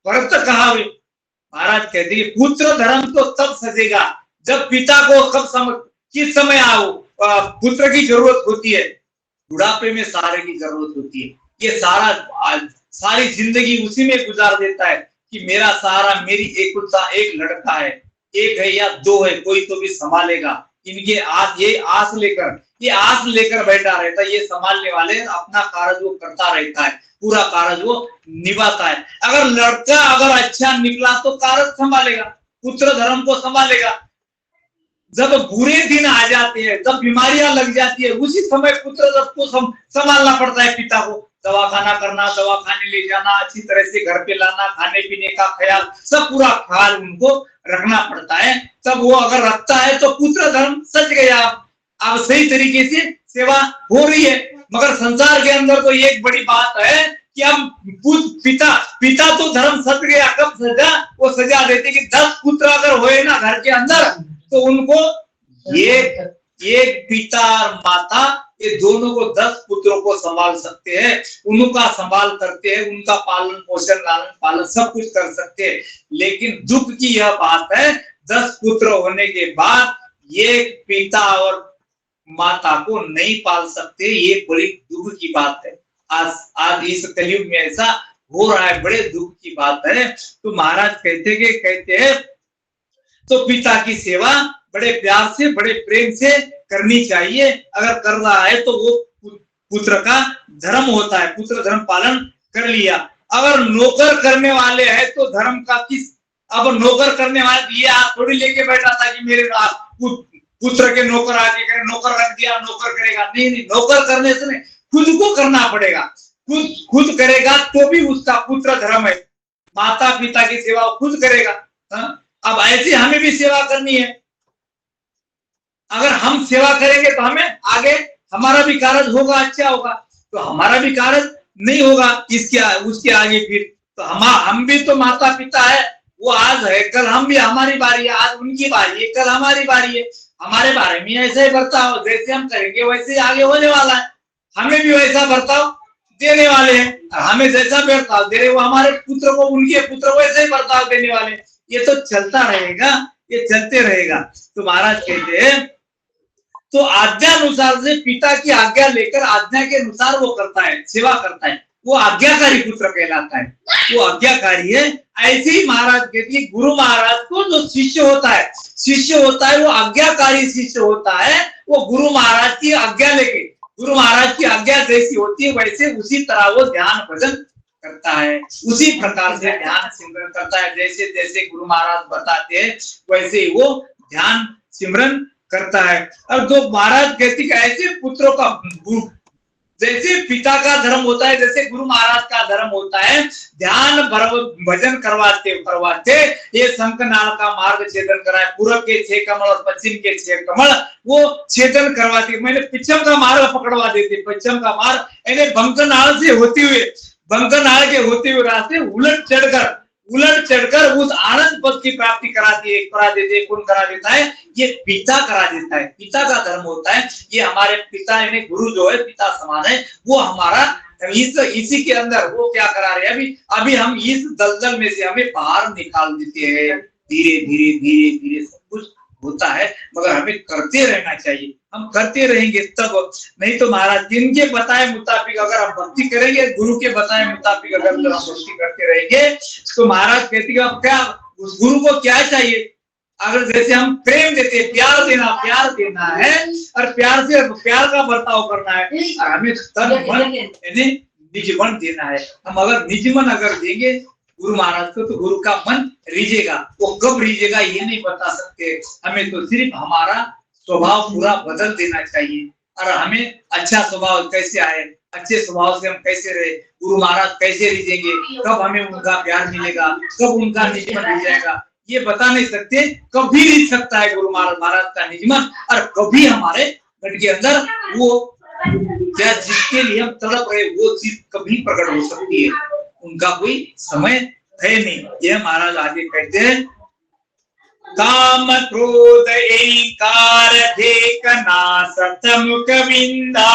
व्रत कहावे। महाराज कहते कि पुत्र धर्म तो तब सजेगा जब पिता को कब किस समय आओ पुत्र की जरूरत होती है, बुढ़ापे में सहारे की जरूरत होती है। ये सारी जिंदगी उसी में गुजार देता है कि मेरा सहारा, मेरी एक लड़का है, एक है या दो है, कोई तो भी संभालेगा। इनके ये आस लेकर बैठा रहता है, ये संभालने वाले अपना कार्य वो करता रहता है, पूरा कार्य वो निभाता है। अगर लड़का अगर अच्छा निकला तो कार्य संभालेगा, पुत्र धर्म को संभालेगा। जब बुरे दिन आ जाते हैं, जब बीमारियां लग जाती है, उसी समय पुत्र धर्म को संभालना पड़ता है पिता को। दवा खाना करना, दवा खाने ले जाना, अच्छी तरह से घर पे लाना, खाने पीने का ख्याल, सब पूरा ख्याल उनको रखना पड़ता है। तब वो अगर रखता है तो पुत्र धर्म सज गया, अब सही तरीके से सेवा हो रही है। मगर संसार के अंदर तो एक बड़ी बात है कि हम पिता तो धर्म सज गया, कब सजा, वो सजा देते कि 10 पुत्र अगर होए ना घर के अंदर तो उनको एक पिता और माता, ये दोनों को 10 पुत्रों को संभाल सकते हैं, उनका संभाल करते हैं, उनका पालन पोषण लालन पालन सब कुछ कर सकते हैं। लेकिन दुख की यह बात है 10 पुत्र होने के बाद एक पिता और माता को नहीं पाल सकते, ये बड़ी दुख की बात है। आज इस कलयुग में ऐसा हो रहा है, बड़े दुख की बात है। तो महाराज कहते हैं तो पिता की सेवा बड़े प्यार से, बड़े प्रेम से करनी चाहिए। अगर कर रहा है तो वो पुत्र का धर्म होता है, पुत्र धर्म पालन कर लिया। अगर नौकर करने वाले हैं तो धर्म का किस, अब नौकर करने वाले ये आप थोड़ी लेके बैठा था कि मेरे पुत्र के नौकर आके करें, नौकर रख दिया नौकर करेगा, नहीं, नौकर करने से नहीं, खुद को करना पड़ेगा। खुद करेगा तो भी उसका पुत्र धर्म है। माता पिता की सेवा खुद करेगा। अब ऐसी हमें भी सेवा करनी है। अगर हम सेवा करेंगे तो हमें आगे हमारा भी कार्य होगा, अच्छा होगा। तो हमारा भी कार्य नहीं होगा उसके आगे फिर तो हम भी तो माता पिता है, वो आज है, कल हम भी, हमारी बारी है, आज उनकी बारी है, कल हमारी बारी है। हमारे बारे में ऐसा ही बर्ताव जैसे हम करेंगे वैसे आगे होने वाला है। हमें भी वैसा बर्ताव देने वाले हैं, हमें जैसा बर्ताव दे रहे वो हमारे पुत्र को, उनके पुत्र वैसे ही बर्ताव देने वाले। ये तो चलता रहेगा, ये चलते रहेगा। तो महाराज कहते हैं तो आज्ञा अनुसार से पिता की आज्ञा लेकर आज्ञा के अनुसार वो करता है, सेवा करता है, वो आज्ञाकारी पुत्र कहलाता है, वो आज्ञाकारी है। ऐसे ही महाराज कहते हैं गुरु महाराज को जो शिष्य होता है वो आज्ञाकारी शिष्य होता है। वो गुरु महाराज की आज्ञा लेके, गुरु महाराज की आज्ञा जैसी होती है वैसे उसी तरह वो ध्यान भजन करता है, उसी प्रकार से ध्यान सिमरन करता है। जैसे जैसे गुरु महाराज बताते हैं वैसे ही वो ध्यान सिमरन करता है। और जो महाराज कहती है ऐसे पुत्रों का, जैसे पिता का धर्म होता है, जैसे गुरु महाराज का धर्म होता है, ध्यान भजन करवाते ये शंखनाल का मार्ग छेदन कराए, पूर्व के 6 कमल और पश्चिम के 6 कमल वो छेदन करवाते, मैंने पश्चिम का मार्ग पकड़वा देते, पश्चिम का मार्ग यानी बंकनाल से होते हुए, बंकनाल के होते हुए रास्ते उलट चढ़कर उस आनंद पद की प्राप्ति करा देते। कौन करा देता है? ये पिता करा देता है, पिता का धर्म होता है। ये हमारे पिता यानी गुरु जो है पिता समान है, वो हमारा इसी के अंदर वो क्या करा रहे हैं, अभी हम इस दलदल में से हमें बाहर निकाल देते हैं। धीरे धीरे सब कुछ होता है, मगर हमें करते रहना चाहिए। हम करते रहेंगे तब, नहीं तो महाराज जिनके बताए मुताबिक अगर हम भक्ति करेंगे, गुरु के बताए मुताबिक अगर हम भक्ति करते रहेंगे, तो महाराज कहते हैं अब क्या उस गुरु को क्या चाहिए। अगर जैसे हम प्रेम देते हैं, प्यार देना है और प्यार से प्यार का बर्ताव करना है, और हमें तन मन यानी निज मन देना है। हम अगर निज मन अगर देंगे गुरु महाराज को, तो गुरु का मन रिझेगा। वो कब रिझेगा ये नहीं बता सकते, हमें तो सिर्फ हमारा स्वभाव पूरा बदल देना चाहिए। और हमें अच्छा स्वभाव कैसे आए, अच्छे स्वभाव से हम कैसे रहे, गुरु महाराज कैसे रिझेंगे, कब हमें उनका प्यार मिलेगा, कब उनका निज मन रिझ जाएगा, ये बता नहीं सकते। कभी रिझ सकता है गुरु महाराज का निज मन, और कभी हमारे घर के अंदर वो क्या जिसके लिए हम तड़प रहे वो चीज कभी प्रकट हो सकती है, उनका कोई समय है नहीं। ये महाराज आगे कहते हैं, काम क्रोध अहंकार देख नासत मुख विंदा,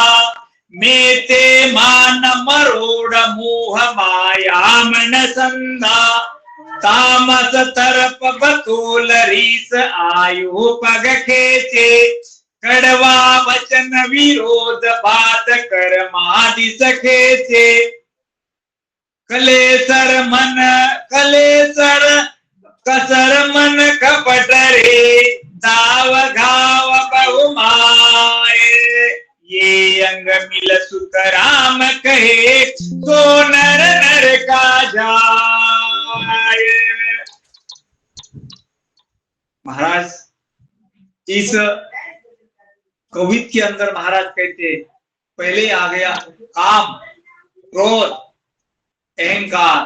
मेते मान मरोड़ मोह माया मन संदा, तामस तरप बतूल रीस आयु पग खेचे, कड़वा वचन विरोध बात कर्मादि सखेचे, कलेसर कसर मन कपट रे, दाव घाव बहुमाए, ये अंग मिल सुख राम कहे, तो नर नर का जाए। महाराज इस कवित के अंदर महाराज कहते पहले आ गया काम, क्रोध, अहंकार।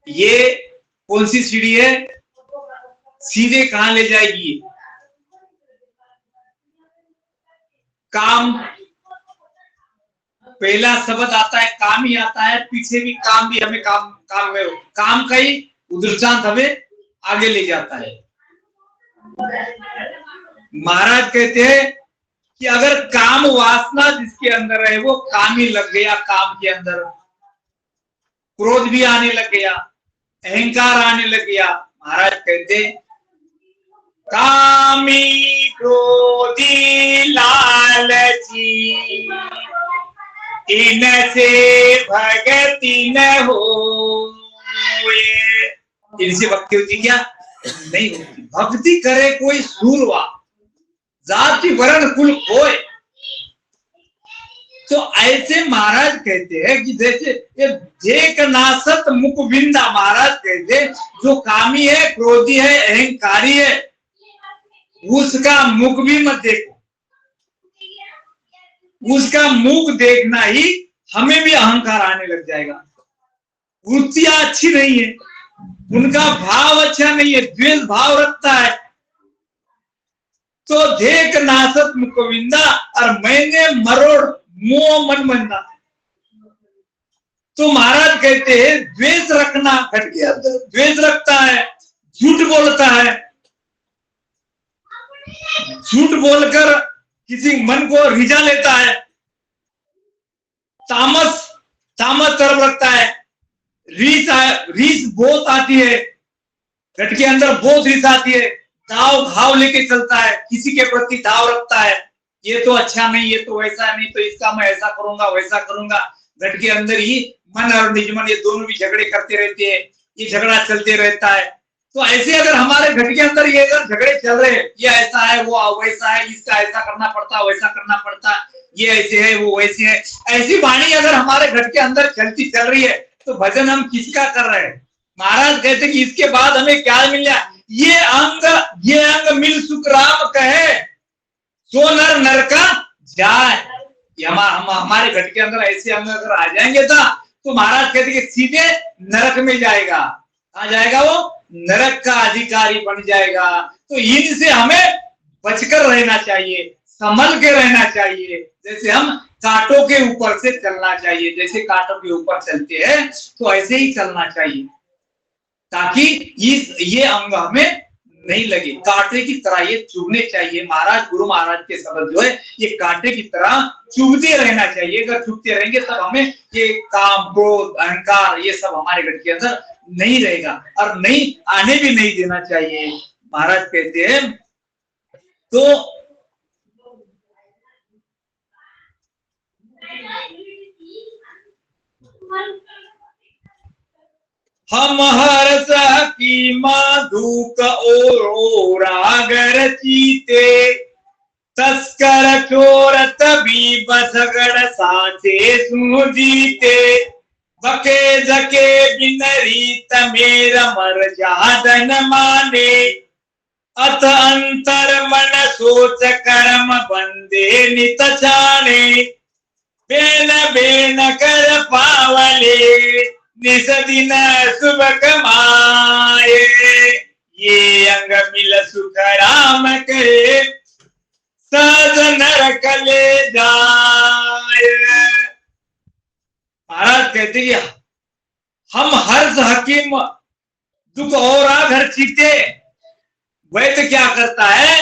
ये कौन सी सीढ़ी है, सीधे कहां ले जाएगी। काम पहला शब्द आता है, काम ही आता है, पीछे भी काम भी हमें काम का ही उदृष्टांत हमें आगे ले जाता है। महाराज कहते हैं कि अगर काम वासना जिसके अंदर है वो काम ही लग गया, काम के अंदर क्रोध भी आने लग गया, अहंकार आने लग गया। महाराज कहते कामी क्रोधी लालची, इनसे भगति न हो, इनसे भक्ति होती क्या नहीं होती। भक्ति करे कोई सूरवा, जाति वर्ण कुल कोय। तो ऐसे महाराज कहते हैं कि जैसे ये देख नासत मुख विंदा, महाराज कहते हैं जो कामी है, क्रोधी है, अहंकारी है, उसका मुख भी मत देखो। उसका मुख देखना ही हमें भी अहंकार आने लग जाएगा। वृत्तियां अच्छी नहीं है, उनका भाव अच्छा नहीं है, द्वेष भाव रखता है। तो देख नासत मुख विंदा, और मैंने मरोड़ मोह मन बंदा। तो महाराज कहते हैं द्वेष रखना, घट के अंदर द्वेष रखता है, झूठ बोलता है, झूठ बोलकर किसी मन को रिझा लेता है, तामस तरफ रखता है, रीस बहुत आती है, घट के अंदर बहुत रीस आती है, दाव घाव लेके चलता है, किसी के प्रति दाव रखता है, ये तो अच्छा नहीं, ये तो वैसा नहीं, तो इसका मैं ऐसा करूंगा वैसा करूंगा। घट के अंदर ही मन और निज मन ये दोनों भी झगड़े करते रहते हैं, ये झगड़ा चलते रहता है। तो ऐसे अगर हमारे घट के अंदर ये अगर झगड़े चल रहे हैं, ये ऐसा है वो वैसा है, इसका ऐसा करना पड़ता वैसा करना पड़ता, ये ऐसे है वो वैसे है, ऐसी वाणी अगर हमारे घट के अंदर चल रही है, तो भजन हम किसका कर रहे हैं। महाराज कहते कि इसके बाद हमें क्या मिल जाए, ये अंग मिल सुख राम कहे, सो नर नर का जाए। हमारे घट के अंदर ऐसे अंग अगर आ जाएंगे तो महाराज कहते कि सीधे नरक में जाएगा। आ जाएगा वो नरक का अधिकारी बन जाएगा। तो इनसे हमें बचकर रहना चाहिए, संभल के रहना चाहिए। जैसे हम कांटों के ऊपर से चलना चाहिए, जैसे कांटों के ऊपर चलते हैं तो ऐसे ही चलना चाहिए, ताकि ये अंग हमें नहीं लगे। कांटे की तरह ये चुभने चाहिए। महाराज गुरु महाराज के शब्द जो है ये कांटे की तरह चुभते रहना चाहिए। अगर चुभते रहेंगे तब हमें ये काम क्रोध अहंकार ये सब हमारे घर के अंदर नहीं रहेगा, और नहीं आने भी नहीं देना चाहिए। महाराज कहते हैं तो हम हर्ष की माधुक और रागर चीते तस्कर चोर तभी बसगड़ साचे सूजीते बके जके बिनरी तमेर मर जादन माने अत अंतर मन सोच कर्म बंदे नित जाने बेन बेन कर पावले निस दिन शुभ कमाए ये अंग मिल सुख राम करे सज नरक ले जाए। महाराज कहते हैं हम हर्ष हकीम दुख और घर चीते। वैद्य क्या करता है,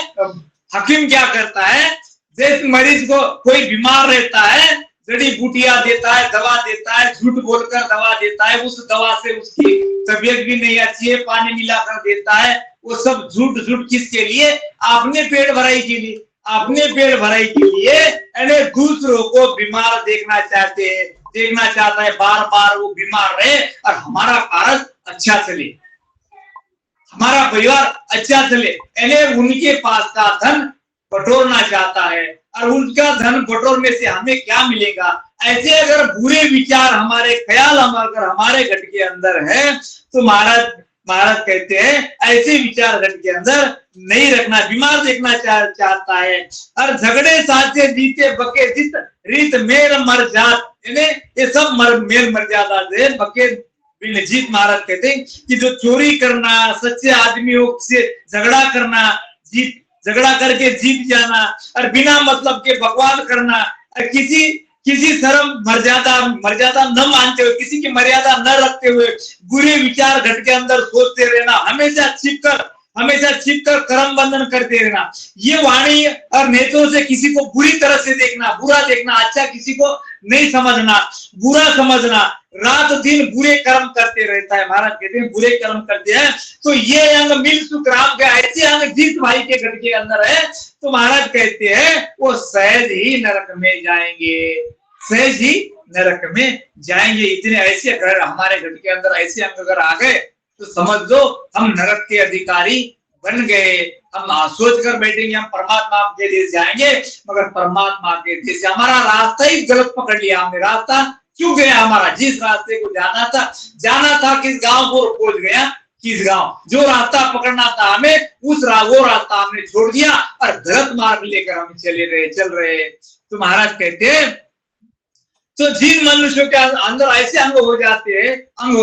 हकीम क्या करता है, जैसे मरीज को कोई बीमार रहता है जड़ी बूटियां देता है, दवा देता है, झूठ बोलकर दवा देता है, उस दवा से उसकी तबीयत भी नहीं अच्छी है, पानी मिलाकर देता है, वो सब झूठ झूठ किसके लिए, अपने पेट भराई के लिए, अपने पेट भराई के लिए यानी दूसरों को बीमार देखना चाहते हैं, देखना चाहता है बार बार वो बीमार रहे और हमारा कार्य अच्छा चले, हमारा परिवार अच्छा चले, यानी उनके पास का धन बटोरना चाहता है और उनका धन बटोरने से हमें क्या मिलेगा। ऐसे अगर बुरे विचार हमारे ख्याल अगर हमारे घट के अंदर है तो महाराज कहते हैं ऐसे विचार घट के अंदर नहीं रखना, बीमार देखना चाहता है। और झगड़े साचे जीते बके जित रीत मेर मर जात, ये सब मेर मर्यादा से बके बिन जीत। महाराज कहते हैं कि जो चोरी करना, सच्चे आदमियों से झगड़ा करना, जीत झगड़ा करके जीत जाना और बिना मतलब के बकवास करना और किसी शर्म मर्यादा न मानते हुए, किसी की मर्यादा न रखते हुए बुरे विचार घट के अंदर सोचते रहना, हमेशा छिपकर कर्म बंधन करते रहना, ये वाणी और नेत्रों से किसी को बुरी तरह से देखना, बुरा देखना, अच्छा किसी को नहीं समझना, बुरा समझना, रात दिन बुरे कर्म करते रहता है। महाराज कहते हैं बुरे कर्म करते हैं तो ये अंग मिल सुख राम के ऐसे अंग जिस भाई के घट के अंदर है तो महाराज कहते हैं वो सहज ही नरक में जाएंगे, सहज ही नरक में जाएंगे। इतने ऐसे अगर हमारे घट के अंदर ऐसे अंग अगर आ गए तो समझ लो हम नरक के अधिकारी बन गए। हम सोच कर बैठेंगे हम परमात्मा के देश जाएंगे, मगर परमात्मा के देश से हमारा रास्ता ही गलत पकड़ लिया हमने। रास्ता क्यों गया हमारा, जिस रास्ते को जाना था किस गांव को पहुंच गया, किस गांव, जो रास्ता पकड़ना था हमें वो रास्ता हमने छोड़ दिया और गलत मार्ग लेकर हम चल रहे। तो महाराज कहते हैं तो जिन मनुष्यों के अंदर ऐसे अंग हो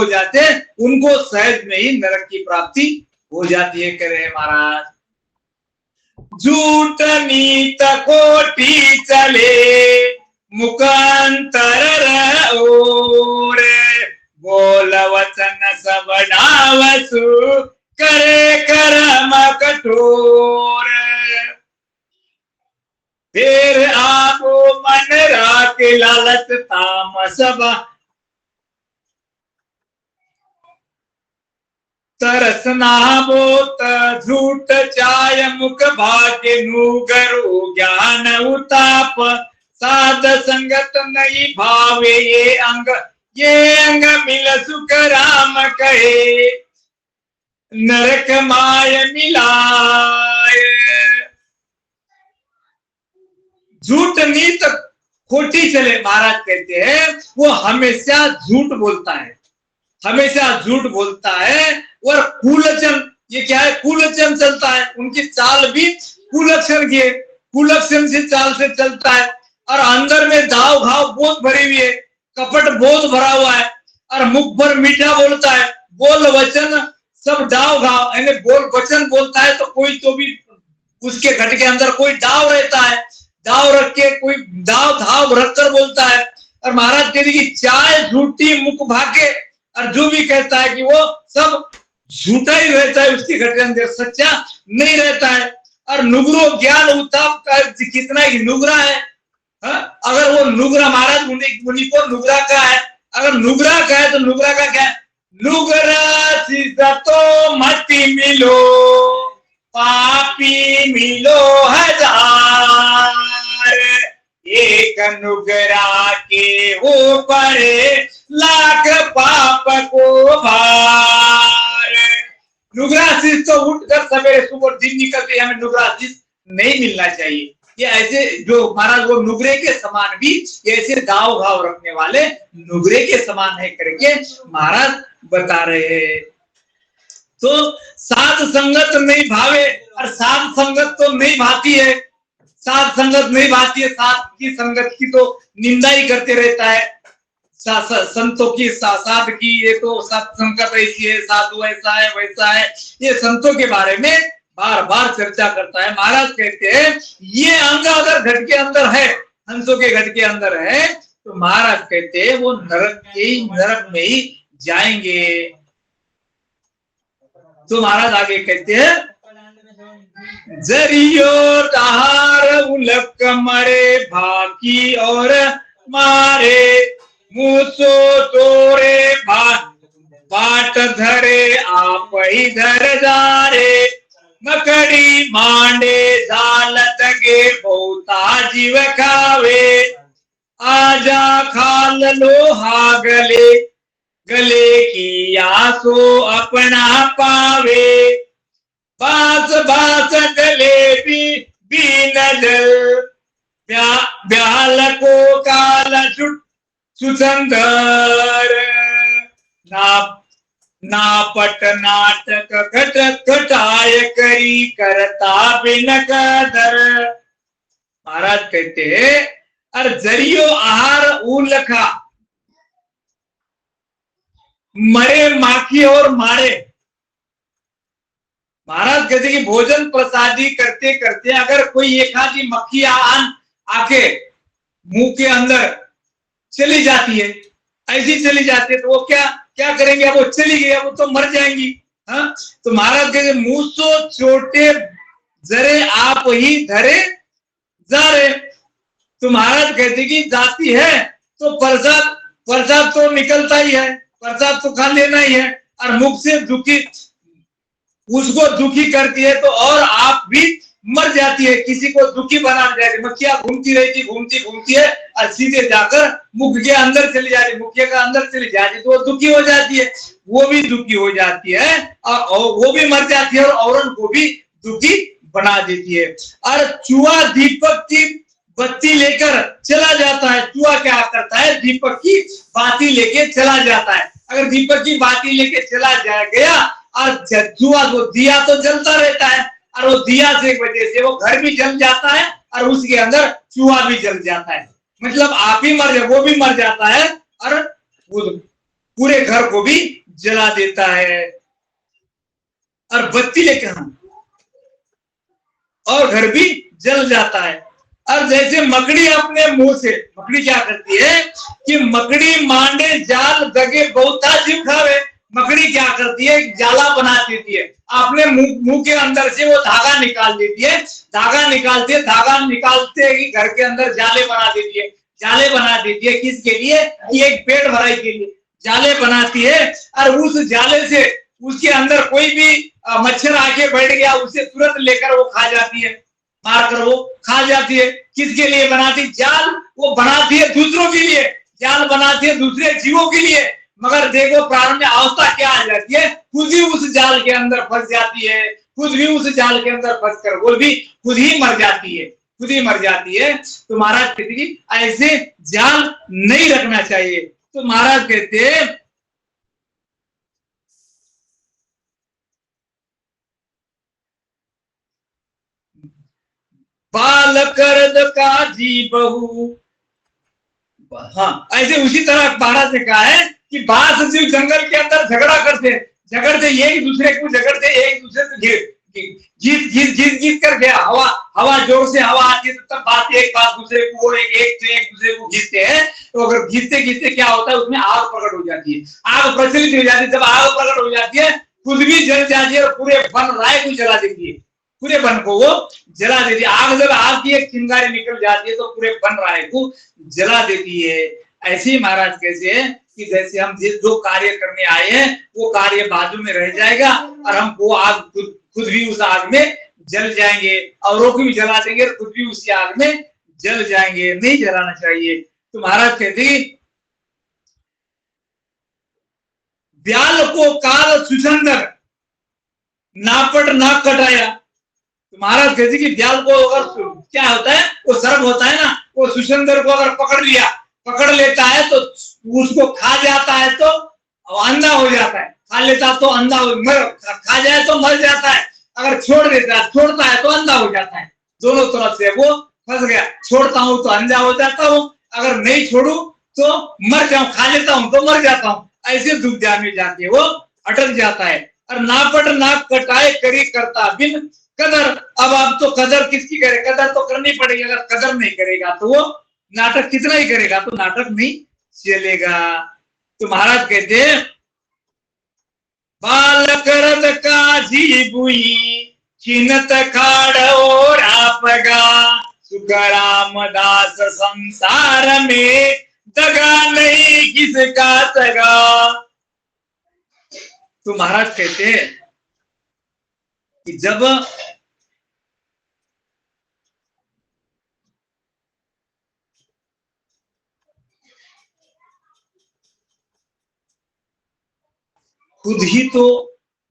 जाते उनको सहज में ही नरक की प्राप्ति हो जाती है। करे महाराज झूठ नीत कोटि चले मुकांतर और बोल वचन सब डावसु करे कर्म कठोर फिर आपो मन राके लालच तामस तरसना बोत झूठ चाय मुख भाग्य नुगरो ज्ञान उताप साध संगत नहीं भावे ये अंग मिल सुख राम कहे नरक माय मिलाए। झूठ नीत खोटी चले, महाराज कहते हैं वो हमेशा झूठ बोलता है और कुलक्षण, ये क्या है, कुलक्षण चलता है, उनकी चाल भी कुलक्षण से चाल से चलता है और अंदर में दाव घाव बहुत भरी हुई है, कपट बहुत भरा हुआ है और मुख भर मीठा बोलता है, बोल वचन सब दाव घाव, यानी बोल वचन बोलता है तो कोई तो भी उसके घट के अंदर कोई दाव रहता है, दाव रख के कोई दाव धाव रखकर बोलता है। और महाराज कहते कि चाय झूठी मुख भागे, और जो भी कहता है कि वो सब झूठा ही रहता है, उसके घट के अंदर सच्चा नहीं रहता है। और नुगरो ज्ञान उताप का कितना ही नुगरा है, अगर वो नुगरा, महाराज उन्हीं को नुगरा का है, अगर नुगरा का है तो नुगरा का क्या है, नुगरा सीधा तो मट्टी मिलो पापी मिलो हजार, एक नुगरा के ऊपर लाख पाप को भार। नुगराशीष तो उठकर सवेरे सुबह दिन निकलते हमें नुगराशीष नहीं मिलना चाहिए। ये ऐसे जो महाराज वो नुगरे के समान भी ऐसे दाव भाव रखने वाले नुगरे के समान है करके महाराज बता रहे हैं। तो साध संगत नहीं भावे, और साध संगत तो नहीं भाती है, साध संगत नहीं भाती है, साध की संगत की तो निंदा ही करते रहता है। संतों की साध की ये तो साध संगत ऐसी है, साधु ऐसा है वैसा है, ये संतों के बारे में बार बार चर्चा करता है। महाराज कहते हैं ये अंग अगर घट के अंदर है, हंसों के घट के अंदर है, तो महाराज कहते हैं वो नरक में ही जाएंगे। तो महाराज आगे कहते हैं जरियो दहार उलक मरे भाकी और मारे, मुसो तोरे बाट धरे आप ही धर जारे, मकड़ी मांडे जाल तगे बहुता जीव खावे, आजा खाल लोहा गले गले की आसो अपना पावे, बास बास गले बीन जल, ब्याल को काल सुसंदर, नापट नाटक खट खटाय करी करता बिन कदर। महाराज कहते हैं अर जरियो आहार उलखा, मरे माखी और मारे। महाराज कहते कि भोजन प्रसादी करते करते अगर कोई एक आधी मक्खी आके मुंह के अंदर चली जाती है, ऐसी चली जाती है, तो वो क्या करेंगे? अब वो चली गई, अब वो तो मर जाएंगी। हाँ, तो महाराज कहते मुंह सो छोटे जरे आप ही धरे जा रहे। तो महाराज कहते कि जाती है तो प्रसाद तो निकलता ही है, प्रसाद तो खा लेना ही है, और मुख से दुखी उसको दुखी करती है तो और आप भी मर जाती है, किसी को दुखी बना जाती है। मक्खियां घूमती रहती घूमती है और सीधे जाकर मुख के अंदर चली जाती है, मुखिया का अंदर चली जाती है, तो वो दुखी हो जाती है, वो भी दुखी हो जाती है और वो भी मर जाती है और औरन को भी दुखी बना देती है। और चूहा दीपक की बत्ती लेकर चला जाता है। चूहा क्या करता है? दीपक की बाती लेके चला जाता है। अगर दीपक की बाती लेके चला गया और चूहा वो दिया तो जलता रहता है, और वो दिया से वजह से वो घर भी जल जाता है और उसके अंदर चूहा भी जल जाता है। मतलब आप ही मर जाए, वो भी मर जाता है और पूरे घर को भी जला देता है। और बत्ती लेकर और घर भी जल जाता है। और जैसे मकड़ी अपने मुंह से, मकड़ी क्या करती है कि मकड़ी मांडे जाल दगे बहुता जीव खावे। मकड़ी क्या करती है? जाला बना देती है, अपने मुंह के अंदर से वो धागा निकाल देती है, धागा निकालते ही घर के अंदर जाले बना देती है। जाले बना देती है किसके लिए? एक पेट भराई के लिए जाले बनाती है। और उस जाले से उसके अंदर कोई भी मच्छर आके बैठ गया, उसे तुरंत लेकर वो खा जाती है, मारकर वो खा जाती है। किसके लिए बनाती? जाल वो बनाती है दूसरों के लिए, जाल बनाती है दूसरे जीवों के लिए। मगर देखो प्रारंभ में अवस्था क्या आ जाती है, खुद ही उस जाल के अंदर फंस जाती है, खुद भी उस जाल के अंदर फंस कर वो भी खुद ही मर जाती है, खुद ही मर जाती है। तो महाराज कहते ऐसे जाल नहीं रखना चाहिए। तो महाराज कहते बाल करद का जी बहू। हाँ, ऐसे उसी तरह महाराज ने कहा है कि बास जीव जंगल के अंदर झगड़ते एक दूसरे को झगड़ते, एक दूसरे से जीत कर गया। हवा जोर से हवा आती है तो तब बात एक बात दूसरे को एक दूसरे को घीचते हैं। तो अगर घीचते क्या होता है, उसमें आग प्रकट हो जाती है, आग प्रचलित हो जाती है। जब आग प्रकट हो जाती है खुद भी जल जाती है और पूरे वन राय को जला देती है, पूरे वन को वो जला देती है। आग जब आग की एक चिंगारी निकल जाती है तो पूरे वन राय को जला देती है। ऐसे ही महाराज कैसे है कि जैसे हम जो कार्य करने आए हैं वो कार्य बाजू में रह जाएगा और हम वो आग खुद भी उस आग में जल जाएंगे, औरों को भी जला देंगे, खुद भी उसी आग में जल जाएंगे, नहीं जलाना चाहिए। तो महाराज कहते ब्याल को काल सुचंदर नापट ना कटाया। तो महाराज कहते कि ब्याल को अगर क्या होता है, वो सर्प होता है ना, वो सुचंदर को अगर पकड़ लेता है तो उसको खा जाता है तो अंधा हो जाता है, खा लेता तो अंधा खा जाए तो मर जाता है, अगर छोड़ता है तो अंधा हो जाता है। दोनों तरफ से वो फंस गया, छोड़ता हूं तो अंधा हो जाता हूं, अगर नहीं छोड़ू तो मर जाऊं, खा लेता हूं तो मर जाता हूं, ऐसे दुविधा में जाके वो अटक जाता है। और नापट ना कटाए करी करता बिन कदर। अब आप तो कदर किसकी करे, कदर तो करनी पड़ेगी, अगर कदर नहीं करेगा तो वो नाटक कितना ही करेगा तो नाटक नहीं चलेगा। तो महाराज कहते हैं बाल करद काजी बुई चिन्हत खाड़ो रापगा, सुख रामदास संसार में दगा नहीं किसका सगा। तो महाराज कहते हैं कि जब खुद ही तो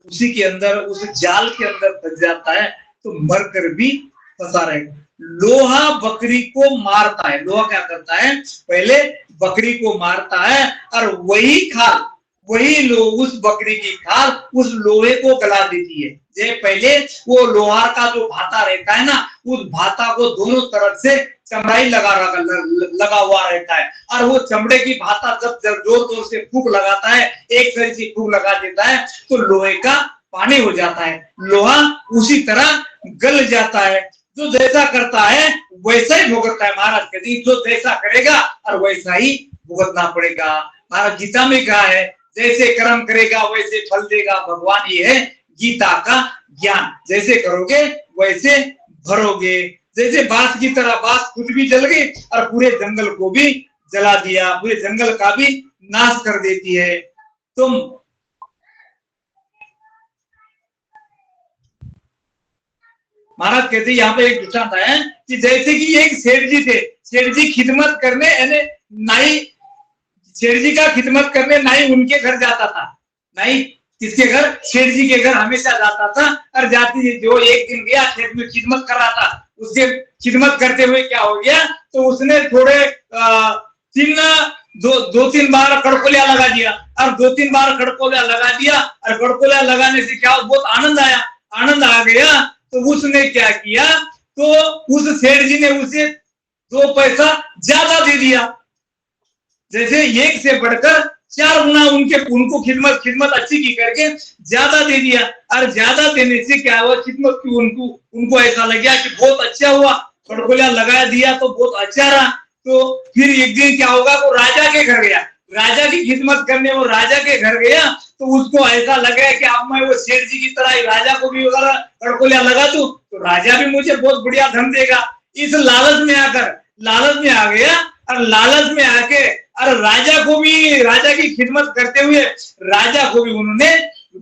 उसी के अंदर, उस जाल के अंदर फंस जाता है तो मरकर भी फंसा रहेगा। लोहा बकरी को मारता है, लोहा क्या करता है, पहले बकरी को मारता है और वही खाल, उस बकरी की खाल उस लोहे को गला देती है। जे पहले वो लोहार का जो भाता रहता है ना, उस भाता को दोनों तरफ से चमड़ाई लगा हुआ रहता है, और वो चमड़े की भाता जब जोर से फूंक लगाता है, एक तरह से फूंक लगा देता है तो लोहे का पानी हो जाता है, लोहा उसी तरह गल जाता है। जो जैसा करता है वैसा ही भुगतता है। महाराज कहते हैं जो जैसा करेगा और वैसा ही भुगतना पड़ेगा। महाराज गीता में कहा है जैसे कर्म करेगा वैसे फल देगा भगवान, ये है गीता का ज्ञान। जैसे करोगे वैसे भरोगे। जैसे बांस की तरह, बांस खुद भी जल गई और पूरे जंगल को भी जला दिया, पूरे जंगल का भी नाश कर देती है। तुम महाराज कहते हैं यहाँ पे एक दृष्टांत है कि जैसे कि एक सेठ जी थे, सेठ जी खिदमत करने, नाई, सेठ जी का खिदमत करने नाई उनके घर जाता था। नाई किसके घर, सेठ जी के घर हमेशा जाता था। और जाती जो एक दिन गया खेत में खिदमत कर रहा था, उसके खिदमत करते हुए क्या हो गया, तो उसने थोड़े दो तीन बार कड़कोलिया लगा दिया, और 2-3 बार कड़कोलिया लगा दिया, और कड़कोलिया लगाने से क्या बहुत आनंद आया, आनंद आ गया। तो उसने क्या किया, तो उस सेठ जी ने उसे 2 पैसा ज्यादा दे दिया। जैसे एक से बढ़कर 4 गुना उनको खिदमत अच्छी की करके ज्यादा दे दिया। और ज्यादा देने से क्या हुआ, खिदमत की उनको ऐसा लगा कि बहुत अच्छा हुआ, कड़कोलिया लगा दिया तो बहुत अच्छा रहा। तो फिर एक दिन क्या होगा, वो राजा के घर गया, राजा की खिदमत करने वो राजा के घर गया। तो उसको ऐसा लगा कि अब मैं वो सेठ जी की तरह राजा को भी अगर कड़कोलिया लगा दूं तो राजा भी मुझे बहुत बढ़िया धन देगा। इस लालच में आ गया, और लालच में आके और राजा को भी, राजा की खिदमत करते हुए राजा को भी उन्होंने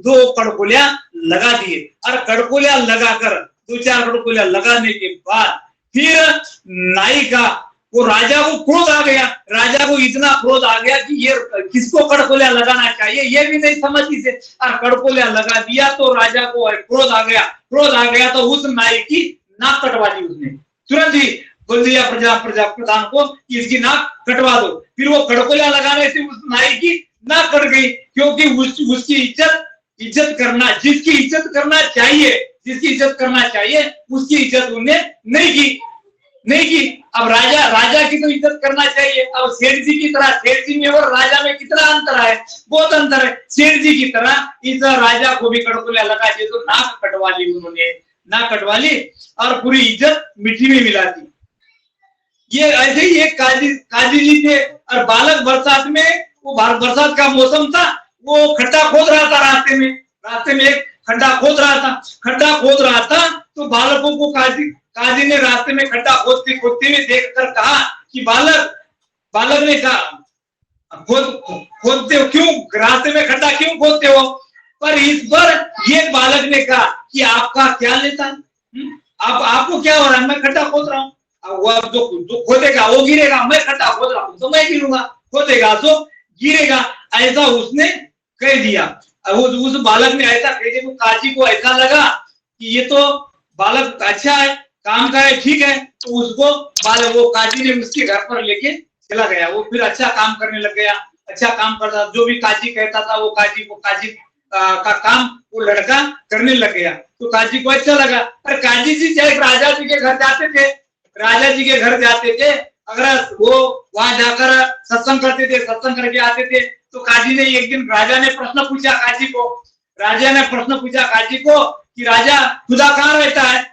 2 कड़कोलिया लगा दिए। और कड़कोलिया लगाकर 2-4 कड़कोलिया लगाने के बाद फिर नाई का, वो राजा को क्रोध आ गया, राजा को इतना क्रोध आ गया कि ये किसको कड़कोलिया लगाना चाहिए ये भी नहीं समझी से, और कड़कोलिया लगा दिया तो राजा को क्रोध आ गया तो उस नाई की नाक कटवा दी उसने, तुरंत ही बोल दिया प्रधान को कि इसकी नाक कटवा दो। फिर वो कड़कोलिया लगाने से उस नाई की नाक कट गई, क्योंकि उसकी इज्जत करना, जिसकी इज्जत करना चाहिए उसकी इज्जत उन्हें नहीं की। अब राजा की तो इज्जत करना चाहिए। अब सेठ जी की तरह, सेठ जी में और राजा में कितना अंतर है, बहुत अंतर है। सेठ जी की तरह इस राजा को भी कड़कोलिया लगा दिए तो नाक कटवा ली उन्होंने, नाक कटवा ली और पूरी इज्जत मिट्टी में मिला दी। ये ऐसे ही एक काजी जी थे, और बालक बरसात का मौसम था, वो खड्डा खोद रहा था रास्ते में एक खड्डा खोद रहा था। तो बालकों को काजी ने रास्ते में खड्डा खोदते हुए देखकर कहा कि बालक ने कहा खोदते हो क्यों, रास्ते में खड्डा क्यों खोदते हो? पर इस पर ये बालक ने कहा कि आपका क्या लेता, आप आपको क्या हो रहा है, मैं खड्डा खोद रहा हूँ, वो अब जो खोदेगा वो गिरेगा, मैं खड्डा खोद रहा हूँ तो मैं गिरूंगा, खोदेगा तो गिरेगा, ऐसा उसने कह दिया। वो उस बालक ने ऐसा कह दिया, काजी को ऐसा लगा कि ये तो बालक अच्छा है, काम का है, ठीक है, तो उसको बालक वो काजी ने उसके घर पर लेके चला गया। वो फिर अच्छा काम करने लग गया, अच्छा काम करता, जो भी काजी कहता था वो काजी का काम वो लड़का करने लग गया। तो काजी को अच्छा लगा। और काजी जी चाहे राजा जी के घर जाते थे, राजा जी के घर जाते थे, अगर वो वहां जाकर सत्संग करते थे, सत्संग करके आते थे, तो काजी ने एक दिन, राजा ने प्रश्न पूछा काजी को, राजा ने प्रश्न पूछा काजी को कि राजा खुदा कहाँ रहता है,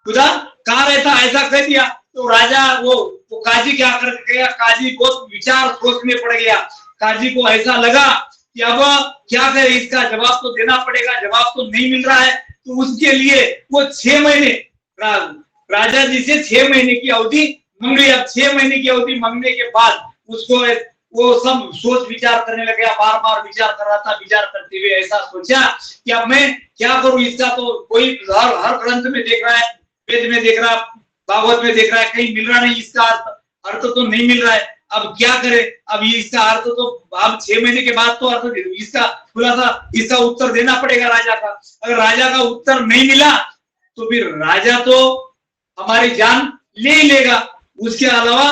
खुदा कहाँ रहता है, ऐसा कह दिया। तो राजा वो काजी क्या कर गया, काजी बहुत विचार सोचने पड़ गया। काजी को ऐसा लगा कि अब क्या करे, इसका जवाब तो देना पड़ेगा, जवाब तो नहीं मिल रहा है। तो उसके लिए वो 6 महीने राजा जी से 6 महीने की अवधि मांगी। अब 6 महीने की अवधि मांगने के बाद उसको वो सब सोच विचार करने लग गया, बार बार विचार कर रहा था। विचार करते हुए ऐसा सोचा कि अब मैं क्या करूं, इसका तो कोई हर ग्रंथ में देख रहा है, वेद में देख रहा है, भागवत में देख रहा है, कहीं मिल रहा नहीं, इसका अर्थ तो नहीं मिल रहा है। अब क्या करे, अब ये इसका अर्थ तो अब 6 महीने के बाद तो अर्थ इसका खुलासा, इसका उत्तर देना पड़ेगा राजा का। अगर राजा का उत्तर नहीं मिला तो फिर राजा तो हमारी जान ले ही लेगा, उसके अलावा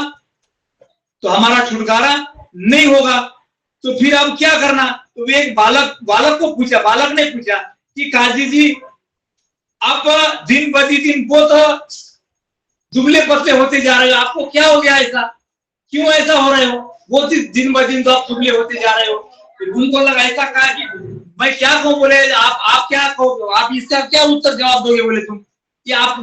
तो हमारा छुटकारा नहीं होगा। तो फिर अब क्या करना, तो एक बालक को पूछा, बालक ने पूछा कि काजी जी आप दिन प्रतिदिन बहुत दुबले पतले होते जा रहे हो, आपको क्या हो गया, ऐसा क्यों ऐसा हो रहे हो, वो दिन ब दिन तो आप दुबले होते जा रहे हो। फिर उनको लगा, ऐसा कहा कि मैं क्या कहूँ, बोले आप क्या कहो, आप इसका क्या उत्तर जवाब दोगे, बोले तुम कि आप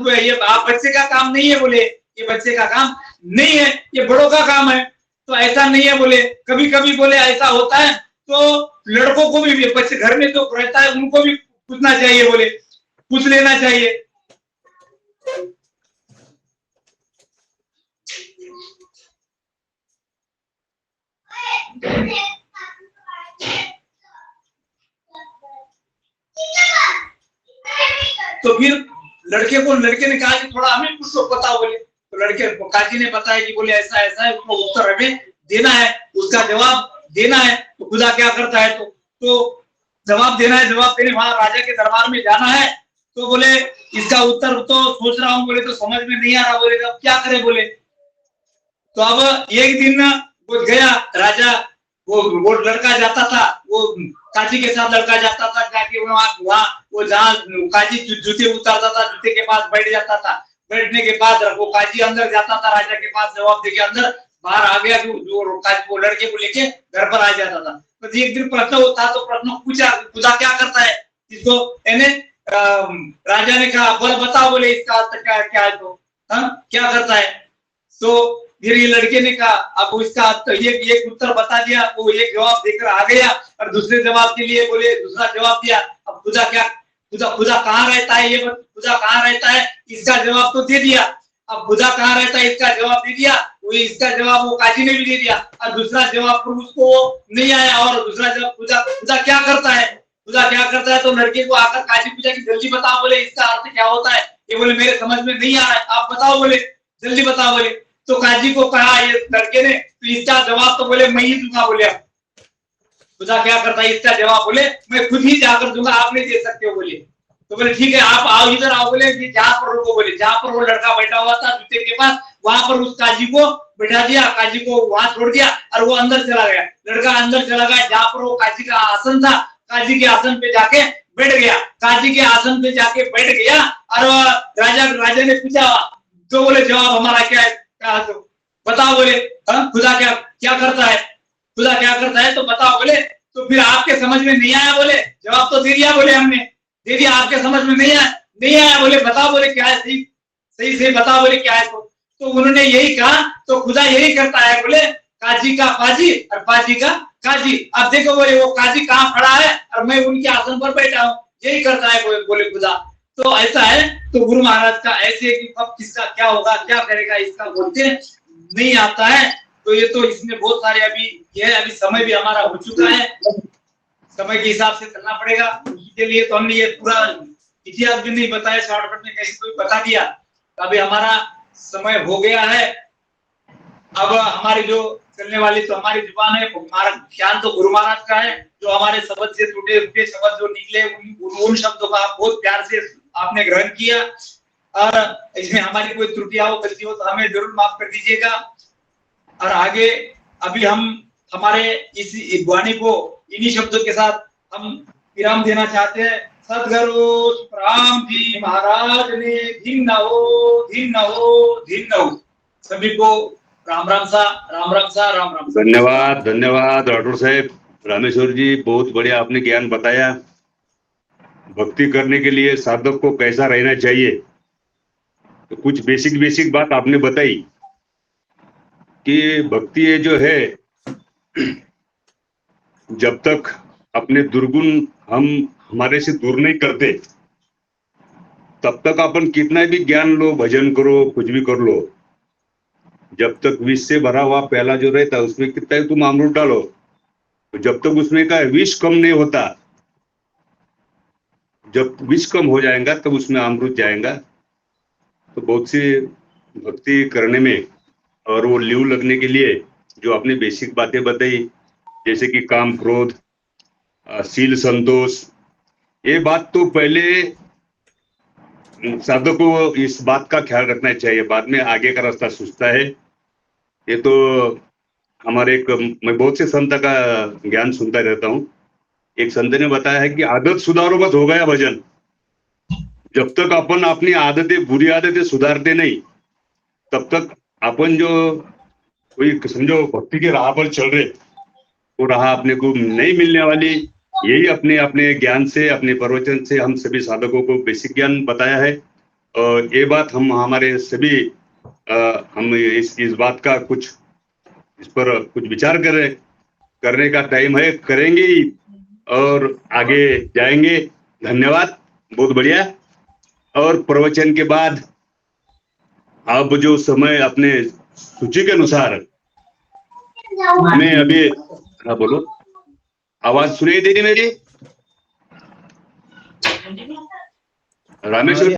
बच्चे का काम नहीं है, बोले ये बच्चे का काम नहीं है, ये बड़ों का काम है। तो ऐसा नहीं है, बोले कभी कभी बोले ऐसा होता है, तो लड़कों को भी बच्चे घर में तो रहता है, उनको भी पूछना चाहिए, बोले पूछ लेना चाहिए। तो फिर लड़के ने कहा कि थोड़ा हमें कुछ तो बताओ, बोले तो लड़के काजी ने बताया कि बोले ऐसा ऐसा है, उसको उत्तर हमें देना है, उसका जवाब देना है। तो खुदा क्या करता है, तो जवाब देना है, जवाब देने वहां राजा के दरबार में जाना है। तो बोले इसका उत्तर तो सोच रहा हूँ, बोले तो समझ में नहीं आ रहा, बोले अब क्या करे, बोले तो अब एक दिन वो गया राजा, वो लड़का जाता था, वो काजी के साथ लड़का जाता था, जाके वहां वो जहाँ काजी जूते उतारता था, जूते के पास बैठ जाता था, बैठने के बाद वो काजी अंदर जाता था, राजा के पास जवाब देके अंदर बाहर आ गया, वो लड़के को लेके घर पर आ जाता था। तो एक दिन प्रश्न था, तो प्रश्न पूछा खुदा क्या करता है, इसको राजा ने कहा बोले बताओ, बोले इसका अर्थ क्या है, तो क्या करता है। तो फिर ये लड़के ने कहा, अब इसका ये उत्तर बता दिया, वो एक जवाब देकर आ गया, और दूसरे जवाब के लिए बोले दूसरा जवाब दिया। अब खुदा कहाँ रहता है, ये खुदा कहाँ रहता है, इसका जवाब तो दे दिया। अब खुदा कहाँ रहता है इसका जवाब दे दिया, वो इसका जवाब वो काजी ने भी दे दिया, और दूसरा जवाब पर उसको नहीं आया। और दूसरा जवाब खुदा क्या करता है, खुदा क्या करता है। तो लड़के को आकर काजी पूछा कि जल्दी बताओ, बोले इसका अर्थ क्या होता है। ये बोले मेरे समझ में नहीं आ रहा है, आप बताओ, बोले जल्दी बताओ, बोले। तो काजी को कहा ये लड़के ने, तो इसका जवाब तो बोले मैं ही दूंगा, बोले खुदा क्या करता है इसका जवाब बोले मैं खुद ही जाकर दूंगा, आप नहीं दे सकते हो, बोले। तो बोले ठीक है, आप आओ, इधर आओ, बोले जहाँ पर रुको, बोले जहाँ पर वो लड़का बैठा हुआ था जूते के पास, वहां पर उस काजी को बैठा दिया, काजी को वहां छोड़ दिया, और वो अंदर चला गया। लड़का अंदर चला गया, जहाँ पर वो काजी का आसन था, काजी के आसन पे जाके बैठ गया, काजी के आसन पे जाके बैठ गया। और राजा ने पूछा, तो बोले जवाब हमारा क्या है, तो बताओ, बोले खुदा क्या करता है, खुदा क्या करता है, तो बताओ, बोले। तो फिर आपके समझ में नहीं आया, बोले जवाब तो दे दिया, बोले हमने दे दिया, आपके समझ में नहीं आया, बोले बताओ, बोले क्या है, सही से बताओ, बोले क्या है। तो उन्होंने यही कहा, तो खुदा यही करता है, बोले काजी का पाजी और पाजी का काजी। अब देखो, बोले वो काजी कहाँ खड़ा है और मैं उनके आसन पर बैठा हूँ, यही करता है बोले खुदा। तो ऐसा है। तो गुरु महाराज का ऐसे कि कब किसका क्या होगा, क्या करेगा, इसका बोलते नहीं आता है। तो ये तो इसमें बहुत सारे अभी समय भी हमारा हो चुका है, समय के हिसाब से चलना पड़ेगा। इसके लिए तो हमने ये पूरा इतिहास भी नहीं बताया, शॉर्टकट में कैसे कोई बता दिया। तो अभी हमारा समय हो गया है। अब हमारी जो चलने वाली तो हमारी जुबान है, हमारा ध्यान तो गुरु महाराज का है। जो हमारे शब्द से टूटे फूटे शब्द जो निकले उन शब्दों का आप बहुत प्यार से आपने ग्रहण किया, और इसमें हमारी कोई त्रुटियां हो गलती हो तो हमें जरूर माफ कर दीजिएगा। और आगे अभी हम हमारे इस वाणी को इन्हीं शब्दों के साथ हम विराम देना चाहते हैं। सदगुरु राम जी महाराज ने धीन हो, धीन हो, धीन हो। सभी को राम राम सा, राम राम सा, राम राम सा। धन्यवाद, धन्यवाद राठौर साहब, रामेश्वर जी, बहुत बढ़िया आपने ज्ञान बताया। भक्ति करने के लिए साधक को कैसा रहना चाहिए, तो कुछ बेसिक बात आपने बताई कि भक्ति ये जो है, जब तक अपने दुर्गुण हम हमारे से दूर नहीं करते, तब तक अपन कितना भी ज्ञान लो, भजन करो, कुछ भी कर लो, जब तक विष से भरा हुआ प्याला जो रहता है उसमें कितना ही तुम अमृत डालो, तो जब तक उसमें का विष कम नहीं होता, जब विष कम हो जाएगा तब उसमें अमृत जाएगा। तो बहुत सी भक्ति करने में और वो लीव लगने के लिए जो आपने बेसिक बातें बताई, जैसे कि काम क्रोध शील संतोष, ये बात तो पहले साधक को इस बात का ख्याल रखना चाहिए, बाद में आगे का रास्ता सूझता है। ये तो हमारे मैं बहुत से संत का ज्ञान सुनता रहता हूँ। एक संत ने बताया है कि आदत सुधारो मत, हो गया भजन। जब तक अपन अपनी आदतें, बुरी आदतें सुधारते नहीं, तब तक अपन जो कोई समझो भक्ति के राह पर चल रहे, वो राह अपने को नहीं मिलने वाली। यही अपने अपने ज्ञान से, अपने प्रवचन से हम सभी साधकों को बेसिक ज्ञान बताया है। और ये बात हम हमारे सभी हम इस बात का कुछ इस पर कुछ विचार करने का टाइम है, करेंगे ही और आगे जाएंगे। धन्यवाद, बहुत बढ़िया। और प्रवचन के बाद आप जो समय अपने सूची के अनुसार मैं अभी, हाँ बोलो, आवाज सुनाई दे रही मेरी रामेश्वर?